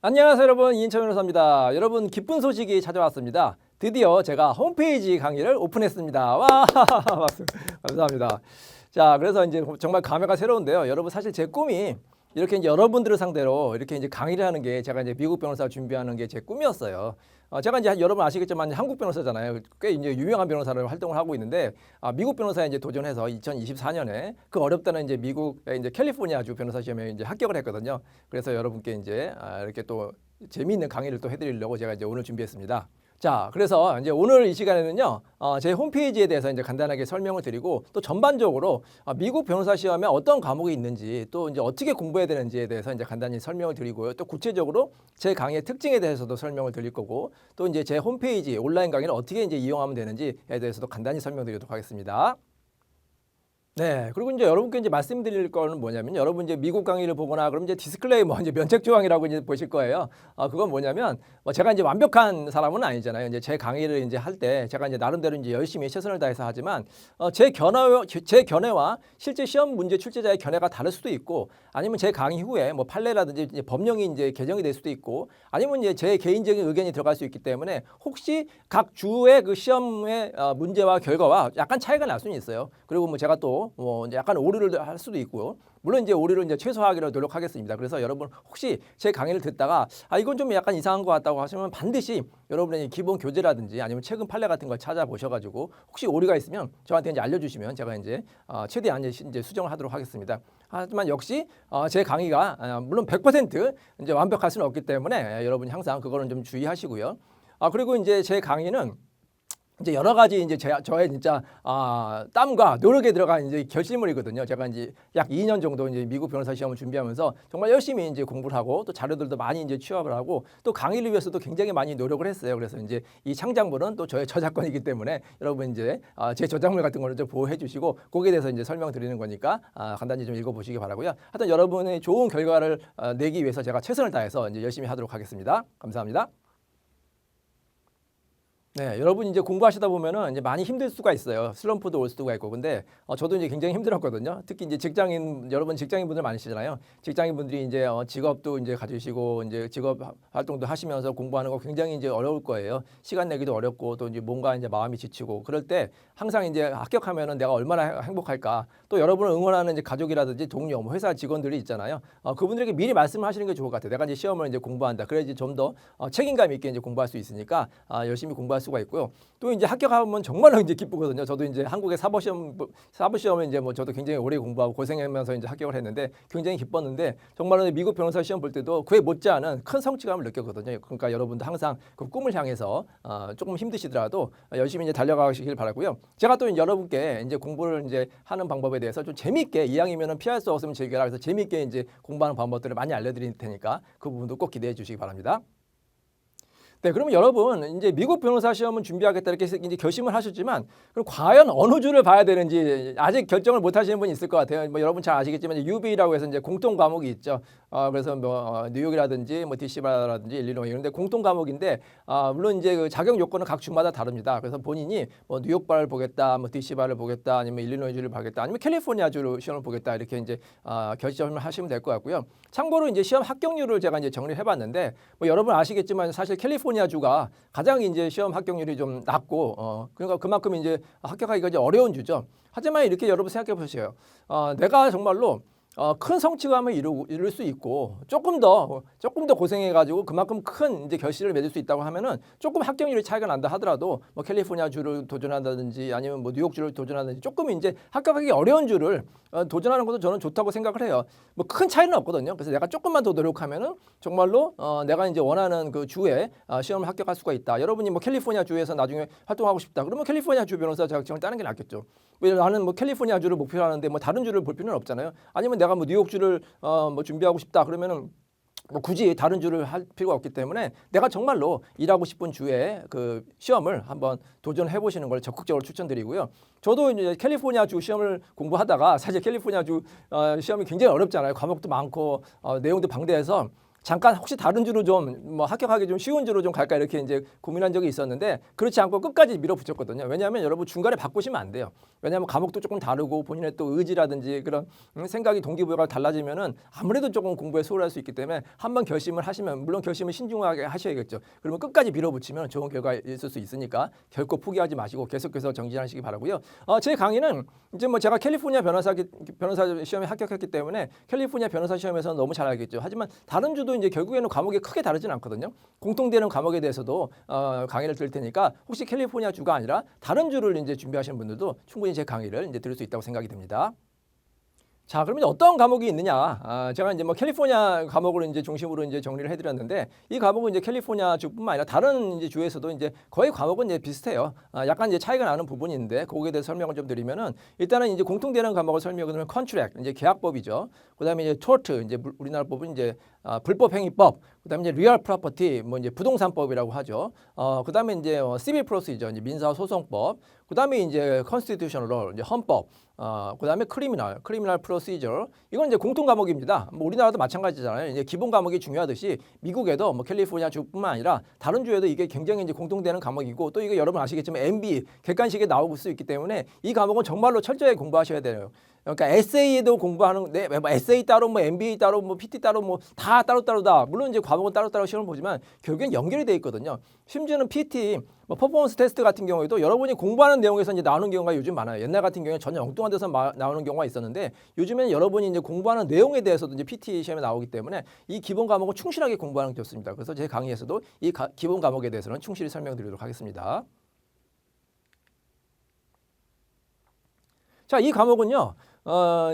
안녕하세요 여러분, 이인철 변호사입니다. 여러분, 기쁜 소식이 찾아왔습니다. 드디어 제가 홈페이지 강의를 오픈했습니다. 와 박수. 감사합니다. 자, 그래서 이제 정말 감회가 새로운데요. 여러분, 사실 제 꿈이 이렇게 이제 여러분들을 상대로 이렇게 이제 강의를 하는 게, 제가 이제 미국 변호사 준비하는 게 제 꿈이었어요. 제가 이제 여러분 아시겠지만 한국 변호사잖아요. 꽤 이제 유명한 변호사를 활동을 하고 있는데, 미국 변호사에 이제 도전해서 2024년에 그 어렵다는 이제 미국의 이제 캘리포니아주 변호사 시험에 이제 합격을 했거든요. 그래서 여러분께 이제 이렇게 또 재미있는 강의를 또 해드리려고 제가 이제 오늘 준비했습니다. 자, 그래서 이제 오늘 이 시간에는요, 제 홈페이지에 대해서 이제 간단하게 설명을 드리고, 또 전반적으로 미국 변호사 시험에 어떤 과목이 있는지, 또 이제 어떻게 공부해야 되는지에 대해서 이제 간단히 설명을 드리고요. 또 구체적으로 제 강의의 특징에 대해서도 설명을 드릴 거고, 또 이제 제 홈페이지 온라인 강의를 어떻게 이제 이용하면 되는지에 대해서도 간단히 설명드리도록 하겠습니다. 네, 그리고 이제 여러분께 이제 말씀드릴 거는 뭐냐면, 여러분 이제 미국 강의를 보거나 그럼 이제 디스클레이머, 이제 면책 조항이라고 이제 보실 거예요. 그건 뭐냐면, 제가 이제 완벽한 사람은 아니잖아요. 이제 제 강의를 이제 할 때 제가 이제 나름대로 이제 열심히 최선을 다해서 하지만, 제 견해와 실제 시험 문제 출제자의 견해가 다를 수도 있고, 아니면 제 강의 후에 뭐 판례라든지 이제 법령이 이제 개정이 될 수도 있고, 아니면 이제 제 개인적인 의견이 들어갈 수 있기 때문에 혹시 각 주의 그 시험의 문제와 결과와 약간 차이가 날 수는 있어요. 그리고 뭐 제가 또 이제 약간 오류를 할 수도 있고요. 물론 이제 오류를 이제 최소화하기로 노력하겠습니다. 그래서 여러분 혹시 제 강의를 듣다가 이건 좀 약간 이상한 것 같다고 하시면 반드시 여러분의 기본 교재라든지 아니면 최근 판례 같은 걸 찾아보셔가지고 혹시 오류가 있으면 저한테 이제 알려주시면 제가 이제 최대한 이제 수정을 하도록 하겠습니다. 하지만 역시 제 강의가 물론 100% 이제 완벽할 수는 없기 때문에 여러분이 항상 그거는 좀 주의하시고요. 그리고 이제 제 강의는 이제 여러 가지 이제 저의 진짜 땀과 노력에 들어간 이제 결실물이거든요. 제가 이제 약 2년 정도 이제 미국 변호사 시험을 준비하면서 정말 열심히 이제 공부를 하고, 또 자료들도 많이 이제 취합을 하고, 또 강의를 위해서도 굉장히 많이 노력을 했어요. 그래서 이제 이 창작물은 또 저의 저작권이기 때문에 여러분 이제 제 저작물 같은 거를 좀 보호해 주시고, 거기에 대해서 이제 설명드리는 거니까 간단히 좀 읽어보시기 바라고요. 하여튼 여러분의 좋은 결과를 내기 위해서 제가 최선을 다해서 이제 열심히 하도록 하겠습니다. 감사합니다. 네, 여러분 이제 공부하시다 보면은 이제 많이 힘들 수가 있어요. 슬럼프도 올 수가 있고. 근데 저도 이제 굉장히 힘들었거든요. 특히 이제 여러분 직장인분들 많으시잖아요. 직장인분들이 이제 직업도 이제 가지시고 이제 직업 활동도 하시면서 공부하는 거 굉장히 이제 어려울 거예요. 시간 내기도 어렵고, 또 이제 뭔가 이제 마음이 지치고, 그럴 때 항상 이제 합격하면은 내가 얼마나 행복할까. 또 여러분을 응원하는 이제 가족이라든지 동료, 뭐 회사 직원들이 있잖아요. 그분들에게 미리 말씀을 하시는 게 좋을 것 같아요. 내가 이제 시험을 이제 공부한다. 그래야지 좀 더 책임감 있게 이제 공부할 수 있으니까 열심히 공부할 수가 있고요. 또 이제 합격하면 정말로 이제 기쁘거든요. 저도 이제 한국의 사법시험을 이제 뭐 저도 굉장히 오래 공부하고 고생하면서 이제 합격을 했는데 굉장히 기뻤는데, 정말로 미국 변호사 시험 볼 때도 그에 못지않은 큰 성취감을 느꼈거든요. 그러니까 여러분도 항상 그 꿈을 향해서 조금 힘드시더라도 열심히 이제 달려가시길 바라고요. 제가 또 여러분께 이제 공부를 이제 하는 방법에 대해서 좀 재미있게, 이왕이면은 피할 수 없으면 즐겨라, 그래서 재미있게 이제 공부하는 방법들을 많이 알려드릴 테니까 그 부분도 꼭 기대해 주시기 바랍니다. 네, 그러면 여러분 이제 미국 변호사 시험은 준비하겠다 이렇게 이제 결심을 하셨지만, 그럼 과연 어느 주를 봐야 되는지 아직 결정을 못 하시는 분이 있을 것 같아요. 뭐 여러분 잘 아시겠지만 UB라고 해서 이제 공통 과목이 있죠. 그래서 뭐 뉴욕이라든지 뭐 DC라든지 일리노이, 그런데 공통 과목인데 물론 이제 그 자격 요건은 각 주마다 다릅니다. 그래서 본인이 뭐 뉴욕바를 보겠다, 뭐 DC바를 보겠다, 아니면 일리노이주를 보겠다, 아니면 캘리포니아주로 시험을 보겠다, 이렇게 이제 결정을 하시면 될 것 같고요. 참고로 이제 시험 합격률을 제가 이제 정리를 해봤는데, 뭐 여러분 아시겠지만 사실 캘리포니아주가 가장 이제 시험 합격률이 좀 낮고, 그러니까 그만큼 이제 합격하기가 이제 어려운 주죠. 하지만 이렇게 여러분 생각해 보세요. 내가 정말로 큰 성취감을 이룰 수 있고, 조금 더 고생해가지고 그만큼 큰 이제 결실을 맺을 수 있다고 하면은, 조금 합격률이 차이가 난다 하더라도 뭐 캘리포니아 주를 도전한다든지 아니면 뭐 뉴욕 주를 도전한다든지 조금 이제 합격하기 어려운 주를 도전하는 것도 저는 좋다고 생각을 해요. 뭐 큰 차이는 없거든요. 그래서 내가 조금만 더 노력하면은 정말로 내가 이제 원하는 그 주에 시험을 합격할 수가 있다. 여러분이 뭐 캘리포니아 주에서 나중에 활동하고 싶다, 그러면 캘리포니아 주 변호사 자격증을 따는 게 낫겠죠. 왜 나는 뭐 캘리포니아 주를 목표로 하는데 뭐 다른 주를 볼 필요는 없잖아요. 아니면 내가 뭐 뉴욕 주를 뭐 준비하고 싶다 그러면은 뭐 굳이 다른 주를 할 필요가 없기 때문에, 내가 정말로 일하고 싶은 주에 그 시험을 한번 도전해 보시는 걸 적극적으로 추천드리고요. 저도 이제 캘리포니아 주 시험을 공부하다가, 사실 캘리포니아 주 시험이 굉장히 어렵잖아요. 과목도 많고 내용도 방대해서 잠깐 혹시 다른 주로 좀 뭐 합격하기 좀 쉬운 주로 좀 갈까 이렇게 이제 고민한 적이 있었는데 그렇지 않고 끝까지 밀어붙였거든요. 왜냐하면 여러분 중간에 바꾸시면 안 돼요. 왜냐하면 과목도 조금 다르고 본인의 또 의지라든지 그런 생각이 동기부여가 달라지면은 아무래도 조금 공부에 소홀할 수 있기 때문에 한번 결심을 하시면 물론 결심을 신중하게 하셔야겠죠. 그러면 끝까지 밀어붙이면 좋은 결과 있을 수 있으니까 결코 포기하지 마시고 계속해서 정진하시기 바라고요. 제 강의는 이제 뭐 제가 캘리포니아 변호사 시험에 합격했기 때문에 캘리포니아 변호사 시험에서는 너무 잘 알겠죠. 하지만 다른 주도 이제 결국에는 과목이 크게 다르진 않거든요. 공통되는 과목에 대해서도 강의를 드릴 테니까 혹시 캘리포니아 주가 아니라 다른 주를 이제 준비하시는 분들도 충분히 제 강의를 이제 들을 수 있다고 생각이 듭니다. 자, 그러면 어떤 과목이 있느냐? 제가 이제 뭐 캘리포니아 과목을 이제 중심으로 이제 정리를 해드렸는데 이 과목은 이제 캘리포니아 주뿐만 아니라 다른 이제 주에서도 이제 거의 과목은 이제 비슷해요. 약간 이제 차이가 나는 부분이 있는데 거기에 대해서 설명을 좀 드리면은 일단은 이제 공통되는 과목을 설명을 드리면 컨트랙 이제 계약법이죠. 그다음에 이제 토트 이제 우리나라 법은 이제 불법행위법, 그다음에 이제 리얼 프로퍼티 뭐 이제 부동산법이라고 하죠. 그다음에 이제 시빌 프로시저 이제 민사소송법, 그다음에 이제 컨스티튜셔널 로 이제 헌법, 그다음에 크리미널 프로시저 이건 이제 공통 과목입니다. 뭐 우리나라도 마찬가지잖아요. 이제 기본 과목이 중요하듯이 미국에도 뭐 캘리포니아 주뿐만 아니라 다른 주에도 이게 굉장히 이제 공통되는 과목이고 또 이게 여러분 아시겠지만 MB 객관식에 나올 수 있기 때문에 이 과목은 정말로 철저히 공부하셔야 돼요. 그러니까 에세이도 공부하는 뭐 에세이 따로 뭐 MBA 따로 뭐 PT 따로 뭐 다 따로따로다. 물론 이제 과목은 따로따로 시험을 보지만 결국엔 연결이 돼 있거든요. 심지어는 PT 뭐 퍼포먼스 테스트 같은 경우에도 여러분이 공부하는 내용에서 이제 나오는 경우가 요즘 많아요. 옛날 같은 경우에 전혀 엉뚱한 데서 나오는 경우가 있었는데 요즘에는 여러분이 이제 공부하는 내용에 대해서도 이제 PT 시험에 나오기 때문에 이 기본 과목을 충실하게 공부하는 게 좋습니다. 그래서 제 강의에서도 이 기본 과목에 대해서는 충실히 설명드리도록 하겠습니다. 자, 이 과목은요.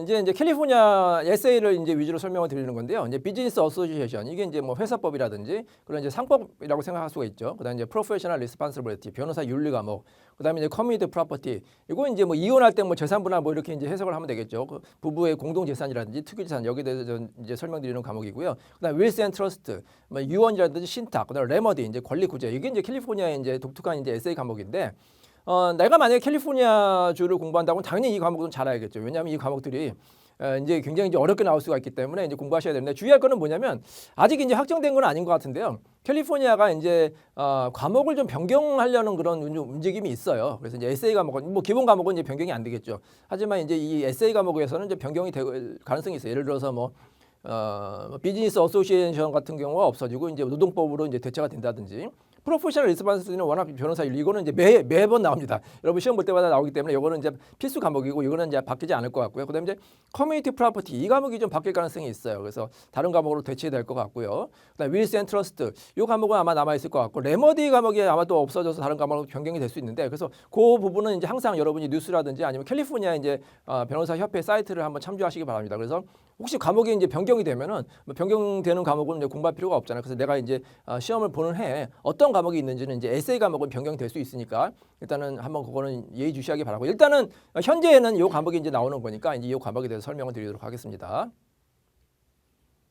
이제 캘리포니아 에세이를 이제 위주로 설명을 드리는 건데요. 이제 비즈니스 어소시에이션 이게 이제 뭐 회사법이라든지 그런 이제 상법이라고 생각할 수가 있죠. 그다음에 이제 프로페셔널 리스폰시빌리티 변호사 윤리 과목, 그다음에 이제 커뮤니티 프로퍼티 이거 이제 뭐 이혼할 때 뭐 재산 분할 뭐 이렇게 이제 해석을 하면 되겠죠. 그 부부의 공동 재산이라든지 특유 재산 여기에 대해서 이제 설명드리는 과목이고요. 그다음에 윌스 앤 트러스트, 뭐 유언이라든지 신탁, 그다음에 레머디 이제 권리 구제 이게 이제 캘리포니아의 이제 독특한 이제 에세이 과목인데. 내가 만약에 캘리포니아 주를 공부한다면 당연히 이 과목은 잘 알겠죠. 왜냐하면 이 과목들이 이제 굉장히 이제 어렵게 나올 수가 있기 때문에 이제 공부하셔야 되는데 주의할 거는 뭐냐면 아직 이제 확정된 건 아닌 것 같은데요. 캘리포니아가 이제 과목을 좀 변경하려는 그런 움직임이 있어요. 그래서 이제 에세이 과목은 뭐 기본 과목은 이제 변경이 안 되겠죠. 하지만 이제 이 에세이 과목에서는 이제 변경이 될 가능성이 있어요. 예를 들어서 뭐 비즈니스 어소시에이션 같은 경우가 없어지고 이제 노동법으로 이제 대체가 된다든지. 프로페셔널 리스폰시빌리티는 워낙 변호사 윤리 이거는 이제 매번 나옵니다. 여러분 시험 볼 때마다 나오기 때문에 이거는 이제 필수 과목이고 이거는 이제 바뀌지 않을 것 같고요. 그다음에 이제 커뮤니티 프로퍼티 이 과목이 좀 바뀔 가능성이 있어요. 그래서 다른 과목으로 대체될 것 같고요. 그다음에 윌스 앤 트러스트 이 과목은 아마 남아 있을 것 같고 레머디 과목이 아마 또 없어져서 다른 과목으로 변경이 될 수 있는데 그래서 그 부분은 이제 항상 여러분이 뉴스라든지 아니면 캘리포니아 이제 변호사 협회 사이트를 한번 참조하시기 바랍니다. 그래서 혹시 과목이 이제 변경이 되면은 뭐 변경되는 과목은 이제 공부할 필요가 없잖아요. 그래서 내가 이제 시험을 보는 해에 어떤 과목이 있는지는 이제 에세이 과목은 변경될 수 있으니까 일단은 한번 그거는 예의주시하기 바라고 일단은 현재에는 이 과목이 이제 나오는 거니까 이제 이 과목에 대해서 설명을 드리도록 하겠습니다.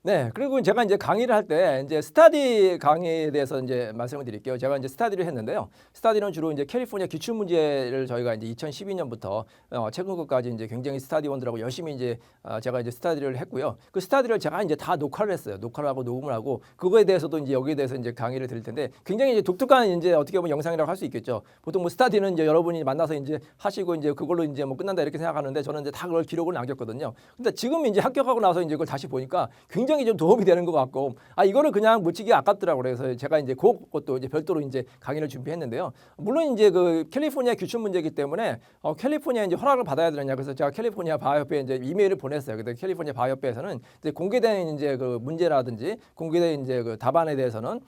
네, 그리고 제가 이제 강의를 할 때 이제 스터디 강의에 대해서 이제 말씀을 드릴게요. 제가 이제 스터디를 했는데요. 스터디는 주로 이제 캘리포니아 기출 문제를 저희가 이제 2012년부터 최근 것까지 이제 굉장히 스터디원들하고 열심히 이제 제가 이제 스터디를 했고요. 그 스터디를 제가 이제 다 녹화를 했어요. 녹화를 하고 녹음을 하고 그거에 대해서도 이제 여기에 대해서 이제 강의를 드릴 텐데 굉장히 이제 독특한 이제 어떻게 보면 영상이라고 할 수 있겠죠. 보통 뭐 스터디는 이제 여러분이 만나서 이제 하시고 이제 그걸로 이제 뭐 끝난다 이렇게 생각하는데 저는 이제 다 그걸 기록을 남겼거든요. 근데 지금 이제 합격하고 나서 이제 그걸 다시 보니까 굉장히 좀 도움이 되는 것 같고 이거를 그냥 묻히기 아깝더라고요. 그래서 제가 이제 그것도 이제 별도로 이제 강의를 준비했는데요. 물론 이제 그 캘리포니아 규칙 문제이기 때문에 캘리포니아 이제 허락을 받아야 되느냐 그래서 제가 캘리포니아 바이오협회에 이제 이메일을 보냈어요. 근데 캘리포니아 바이오협회에서는 이제 공개된 이제 그 문제라든지 공개된 이제 그 답안에 대해서는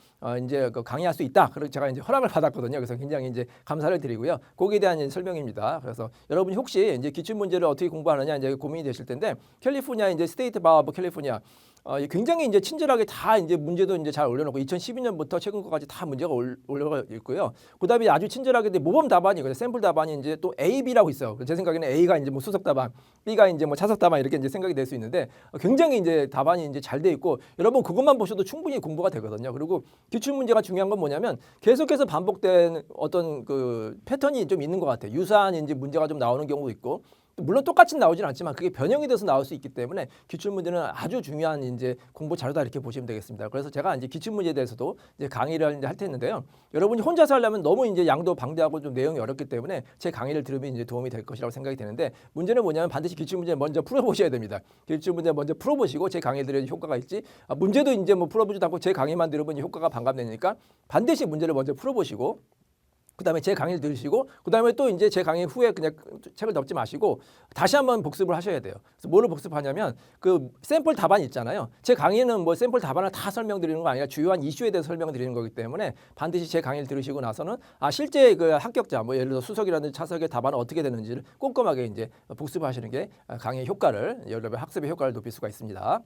이제 그 강의할 수 있다. 그래서 제가 이제 허락을 받았거든요. 그래서 굉장히 이제 감사를 드리고요. 거기에 대한 이제 설명입니다. 그래서 여러분이 혹시 이제 기출 문제를 어떻게 공부하느냐 이제 고민이 되실 텐데 캘리포니아 이제 스테이트 바우 오브 캘리포니아 굉장히 이제 친절하게 다 이제 문제도 이제 잘 올려놓고 2012년부터 최근 거까지 다 문제가 올라가 있고요. 그다음에 아주 친절하게 모범 답안이 샘플 답안이 이제 또 A, B라고 있어요. 제 생각에는 A가 이제 뭐 수석 답안, B가 이제 뭐 차석 답안 이렇게 이제 생각이 될 수 있는데 굉장히 이제 답안이 이제 잘 돼 있고 여러분 그것만 보셔도 충분히 공부가 되거든요. 그리고 기출 문제가 중요한 건 뭐냐면 계속해서 반복된 어떤 그 패턴이 좀 있는 것 같아요. 유사한 이제 문제가 좀 나오는 경우도 있고. 물론 똑같이 나오진 않지만 그게 변형이 돼서 나올 수 있기 때문에 기출 문제는 아주 중요한 이제 공부 자료다 이렇게 보시면 되겠습니다. 그래서 제가 이제 기출 문제에 대해서도 이제 강의를 이제 할 텐데요. 여러분이 혼자서 하려면 너무 이제 양도 방대하고 좀 내용이 어렵기 때문에 제 강의를 들으면 이제 도움이 될 것이라고 생각이 되는데 문제는 뭐냐면 반드시 기출 문제 먼저 풀어보셔야 됩니다. 기출 문제 먼저 풀어보시고 제 강의 들으면 효과가 있지. 문제도 이제 뭐 풀어보지도 않고 제 강의만 들으면 효과가 반감되니까 반드시 문제를 먼저 풀어보시고. 그다음에 제 강의를 들으시고 그다음에 또 이제 제 강의 후에 그냥 책을 덮지 마시고 다시 한번 복습을 하셔야 돼요. 그래서 뭐를 복습하냐면 그 샘플 답안 있잖아요. 제 강의는 뭐 샘플 답안을 다 설명드리는 거 아니라 주요한 이슈에 대해서 설명드리는 거기 때문에 반드시 제 강의를 들으시고 나서는 실제 그 합격자 뭐 예를 들어 수석이라든지 차석의 답안은 어떻게 되는지를 꼼꼼하게 이제 복습하시는 게 강의 효과를 여러분 학습의 효과를 높일 수가 있습니다.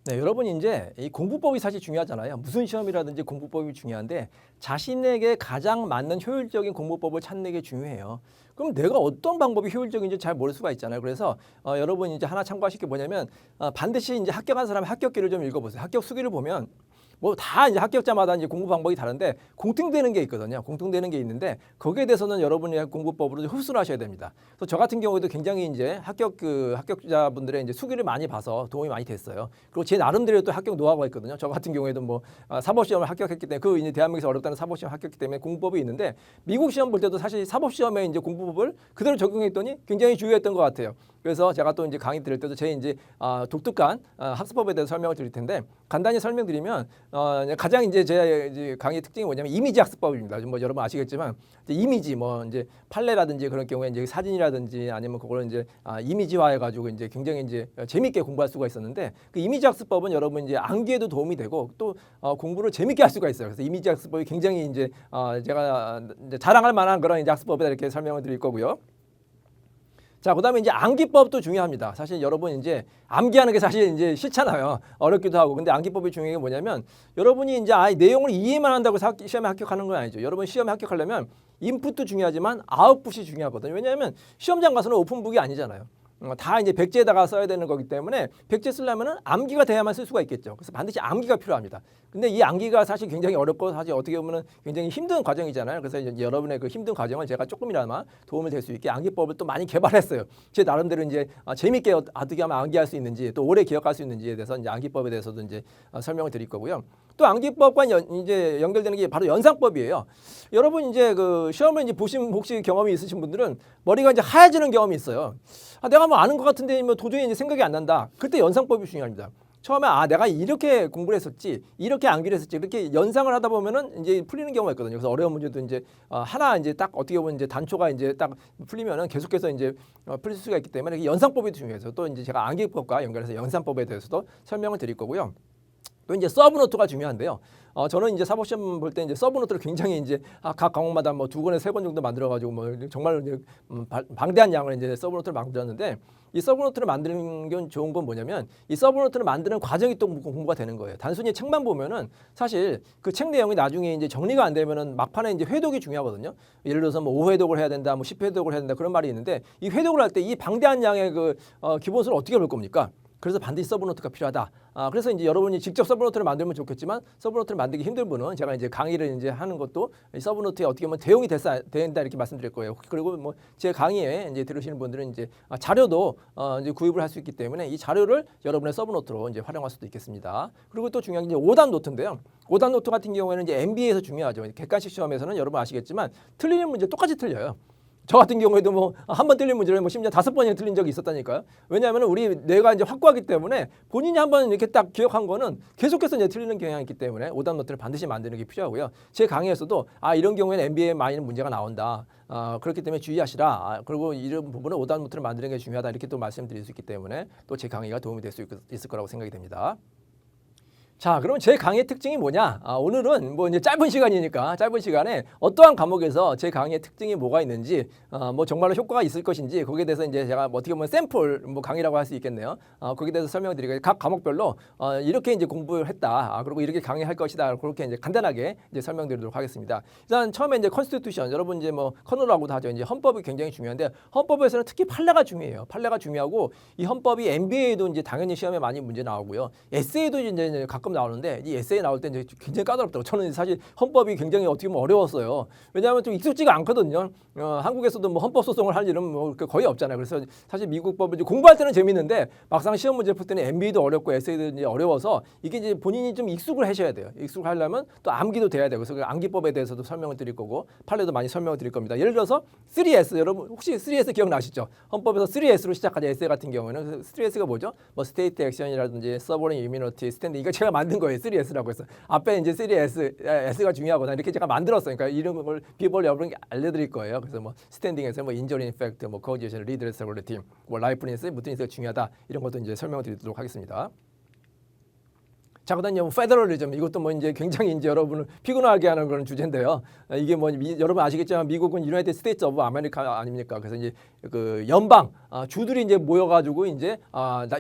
네, 여러분이 이제 이 공부법이 사실 중요하잖아요. 무슨 시험이라든지 공부법이 중요한데 자신에게 가장 맞는 효율적인 공부법을 찾는 게 중요해요. 그럼 내가 어떤 방법이 효율적인지 잘 모를 수가 있잖아요. 그래서 여러분 이제 하나 참고하실 게 뭐냐면 반드시 이제 합격한 사람의 합격기를 좀 읽어보세요. 합격 수기를 보면 뭐 다 이제 합격자마다 이제 공부 방법이 다른데 공통되는 게 있거든요. 공통되는 게 있는데 거기에 대해서는 여러분이 공부법으로 흡수를 하셔야 됩니다. 그래서 저 같은 경우에도 굉장히 이제 합격자분들의 이제 수기를 많이 봐서 도움이 많이 됐어요. 그리고 제 나름대로 또 합격 노하우가 있거든요. 저 같은 경우에도 뭐 사법 시험을 합격했기 때문에 그 이제 대한민국에서 어렵다는 사법 시험 합격했기 때문에 공부법이 있는데 미국 시험 볼 때도 사실 사법 시험에 이제 공부법을 그대로 적용했더니 굉장히 주요했던 것 같아요. 그래서 제가 또 이제 강의 드릴 때도 제 이제 독특한 학습법에 대해서 설명을 드릴 텐데 간단히 설명드리면 가장 이제 제 이제 강의 특징이 뭐냐면 이미지 학습법입니다. 뭐 여러분 아시겠지만 이제 이미지 뭐 이제 판례라든지 그런 경우에 이제 사진이라든지 아니면 그걸 이제 이미지화해 가지고 이제 굉장히 이제 재밌게 공부할 수가 있었는데 그 이미지 학습법은 여러분 이제 암기에도 도움이 되고 또 공부를 재밌게 할 수가 있어요. 그래서 이미지 학습법이 굉장히 이제 제가 이제 자랑할 만한 그런 이제 학습법이다 이렇게 설명을 드릴 거고요. 자, 그다음에 이제 암기법도 중요합니다. 사실 여러분 이제 암기하는 게 사실 이제 싫잖아요. 어렵기도 하고. 근데 암기법이 중요한 게 뭐냐면 여러분이 이제 내용을 이해만 한다고 시험에 합격하는 건 아니죠. 여러분 시험에 합격하려면 인풋도 중요하지만 아웃풋이 중요하거든요. 왜냐하면 시험장 가서는 오픈북이 아니잖아요. 다 이제 백지에다가 써야 되는 거기 때문에 백지에 쓰려면은 암기가 돼야만 쓸 수가 있겠죠. 그래서 반드시 암기가 필요합니다. 근데 이 암기가 사실 굉장히 어렵고 사실 어떻게 보면은 굉장히 힘든 과정이잖아요. 그래서 이제 여러분의 그 힘든 과정을 제가 조금이나마 도움을 될 수 있게 암기법을 또 많이 개발했어요. 제 나름대로 이제 재밌게 어떻게 하면 암기할 수 있는지 또 오래 기억할 수 있는지에 대해서 이제 암기법에 대해서도 이제 설명을 드릴 거고요. 또 암기법과 이제 연결되는 게 바로 연상법이에요. 여러분 이제 그 시험을 이제 보신 혹시 경험이 있으신 분들은 머리가 이제 하얘지는 경험이 있어요. 내가 뭐 아는 것 같은데 뭐 도저히 이제 생각이 안 난다. 그때 연상법이 중요합니다. 처음에 내가 이렇게 공부를 했었지, 이렇게 암기를 했었지, 이렇게 연상을 하다 보면은 이제 풀리는 경우가 있거든요. 그래서 어려운 문제도 이제 하나 이제 딱 어떻게 보면 이제 단초가 이제 딱 풀리면은 계속해서 이제 풀릴 수가 있기 때문에 연상법이 중요해서 또 이제 제가 암기법과 연결해서 연상법에 대해서도 설명을 드릴 거고요. 또 이제 서브노트가 중요한데요. 저는 이제 사법시험 볼 때 이제 서브노트를 굉장히 이제 각 과목마다 뭐 2권에 3권 정도 만들어가지고 뭐 정말 이제 방대한 양을 이제 서브노트를 만들었는데 이 서브노트를 만드는 게 좋은 건 뭐냐면 이 서브노트를 만드는 과정이 또 공부가 되는 거예요. 단순히 책만 보면은 사실 그 책 내용이 나중에 이제 정리가 안 되면은 막판에 이제 회독이 중요하거든요. 예를 들어서 뭐 5회독을 해야 된다, 뭐 10회독을 해야 된다 그런 말이 있는데 이 회독을 할 때 이 방대한 양의 그 기본수를 어떻게 볼 겁니까? 그래서 반드시 서브노트가 필요하다. 그래서 이제 여러분이 직접 서브노트를 만들면 좋겠지만 서브노트를 만들기 힘든 분은 제가 이제 강의를 이제 하는 것도 이 서브노트에 어떻게 보면 대용이 된다 이렇게 말씀드릴 거예요. 그리고 뭐 제 강의에 이제 들으시는 분들은 이제 자료도 이제 구입을 할 수 있기 때문에 이 자료를 여러분의 서브노트로 이제 활용할 수도 있겠습니다. 그리고 또 중요한 게 이제 5단 노트인데요. 5단 노트 같은 경우에는 이제 MBA에서 중요하죠. 객관식 시험에서는 여러분 아시겠지만 틀리는 문제 똑같이 틀려요. 저 같은 경우에도 뭐 한 번 틀린 문제를 뭐 심지어 5번이나 틀린 적이 있었다니까요. 왜냐하면 우리 뇌가 이제 확고하기 때문에 본인이 한번 이렇게 딱 기억한 거는 계속해서 이제 틀리는 경향이 있기 때문에 오답 노트를 반드시 만드는 게 필요하고요. 제 강의에서도 이런 경우에는 MBA에 많이 문제가 나온다. 그렇기 때문에 주의하시라. 그리고 이런 부분은 오답 노트를 만드는 게 중요하다. 이렇게 또 말씀드릴 수 있기 때문에 또 제 강의가 도움이 될 수 있을 거라고 생각이 됩니다. 자, 그럼 제 강의의 특징이 뭐냐? 오늘은 뭐 이제 짧은 시간이니까 짧은 시간에 어떠한 과목에서 제 강의의 특징이 뭐가 있는지, 뭐 정말로 효과가 있을 것인지 거기에 대해서 이제 제가 뭐 어떻게 보면 샘플 뭐 강의라고 할 수 있겠네요. 거기에 대해서 설명드리고 각 과목별로 이렇게 이제 공부를 했다. 그리고 이렇게 강의할 것이다. 그렇게 이제 간단하게 이제 설명드리도록 하겠습니다. 일단 처음에 이제 컨스티튜션, 여러분 이제 뭐 컨노라고도 하죠. 이제 헌법이 굉장히 중요한데 헌법에서는 특히 판례가 중요해요. 판례가 중요하고 이 헌법이 MBA에도 이제 당연히 시험에 많이 문제 나오고요. 에세이도 이제 가끔 가끔 나오는데 이 에세이 나올 때 이제 굉장히 까다롭다고. 저는 사실 헌법이 굉장히 어떻게 보면 어려웠어요. 왜냐하면 좀 익숙지가 않거든요. 한국에서도 뭐 헌법 소송을 할 일은 뭐 거의 없잖아요. 그래서 사실 미국 법을 이제 공부할 때는 재밌는데 막상 시험 문제 풀 때는 MB도 어렵고 에세이도 이제 어려워서 이게 이제 본인이 좀 익숙을 하셔야 돼요. 익숙을 하려면 또 암기도 돼야 되고, 그래서 그 암기법에 대해서도 설명을 드릴 거고 판례도 많이 설명을 드릴 겁니다. 예를 들어서 3S, 여러분 혹시 3S 기억나시죠? 헌법에서 3S로 시작하는 에세이 같은 경우는 3S가 뭐죠? 뭐 스테이트 액션이라든지 서버린 이뮤니티 스탠드, 이거 제가 만든 거예요. 3S라고 해서 앞에 이제 3S S가 중요하거나 이렇게 제가 만들었어요. 그러니까 이름을 비법을 여러분께 알려드릴 거예요. 그래서 뭐 스탠딩에서 뭐 인저리 인팩트, 뭐 코지션, 리드레스블리티, 뭐 라이프니스, 무트니스가 중요하다, 이런 것도 이제 설명을 드리도록 하겠습니다. 자, 그다음 뭐 페더럴리즘, 이것도 뭐 이제 굉장히 이제 여러분을 피곤하게 하는 그런 주제인데요. 이게 뭐 여러분 아시겠지만 미국은 유나이티드 스테이트 오브 아메리카 아닙니까? 그래서 이제 그 연방 주들이 이제 모여가지고 이제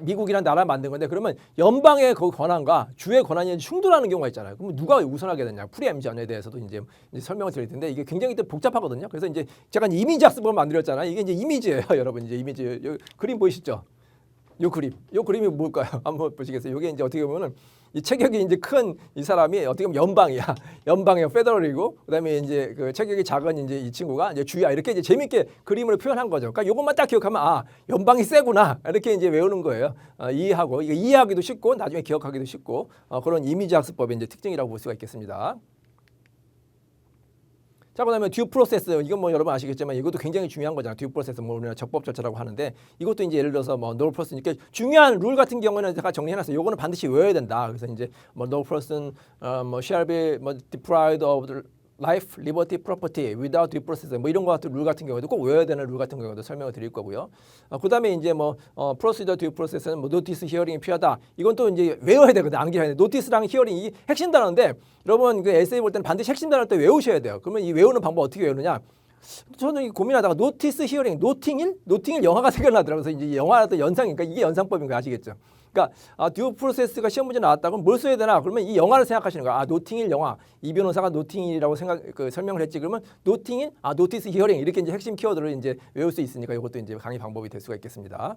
미국이란 나라를 만든 건데, 그러면 연방의 그 권한과 주의 권한이 충돌하는 경우가 있잖아요. 그럼 누가 우선하게 되냐? 프리엠전에 대해서도 이제 설명을 드릴 텐데 이게 굉장히 또 복잡하거든요. 그래서 이제 제가 이미지 학습을 만들었잖아요. 이게 이제 이미지예요, 여러분. 이제 이미지 그림 보이시죠? 요 그림이 뭘까요? 한번 보시겠어요? 이게 이제 어떻게 보면은 이 체격이 이제 큰 이 사람이 어떻게 보면 연방이야. 연방의 페더럴이고, 그다음에 이제 그 체격이 작은 이제 이 친구가 이제 주야. 이렇게 이제 재밌게 그림으로 표현한 거죠. 그러니까 요것만 딱 기억하면 연방이 세구나, 이렇게 이제 외우는 거예요. 이해하고, 이거 이해하기도 쉽고 나중에 기억하기도 쉽고, 그런 이미지 학습법의 이제 특징이라고 볼 수가 있겠습니다. 자, 그다음에 듀 프로세스, 이건 뭐 여러분 아시겠지만 이것도 굉장히 중요한 거잖아요. 듀 프로세스, 뭐 우리나라 적법 절차라고 하는데, 이것도 이제 예를 들어서 뭐 no person, 이렇게 중요한 룰 같은 경우는 제가 정리해놨어요. 요거는 반드시 외워야 된다. 그래서 이제 뭐 no person 뭐 shall be 뭐 deprived of the life, liberty, property without due process, 뭐 이런 거 같은 룰 같은 경우도 꼭 외워야 되는 룰 같은 경우도 설명을 드릴 거고요. 그다음에 이제 뭐 procedure, due process는 뭐 notice, hearing이 필요하다. 이건 또 이제 외워야 되거든. 암기해야 돼. notice랑 hearing이 핵심 단어인데, 여러분 그 에세이 볼 때는 반드시 핵심 단어를 또 외우셔야 돼요. 그러면 이 외우는 방법 어떻게 외우느냐? 저는 고민하다가 노티스, 히어링, 노팅일 영화가 생각나더라고요. 그래서 이제 영화도 연상이니까 이게 연상법인 거 아시겠죠? 그러니까 듀 프로세스가 시험 문제 나왔다 그럼 뭘 써야 되나? 그러면 이 영화를 생각하시는 거야. 노팅일 영화. 이 변호사가 노팅일이라고 설명을 했지. 그러면 노팅일, 노티스, 히어링, 이렇게 이제 핵심 키워드를 이제 외울 수 있으니까 이것도 이제 강의 방법이 될 수가 있겠습니다.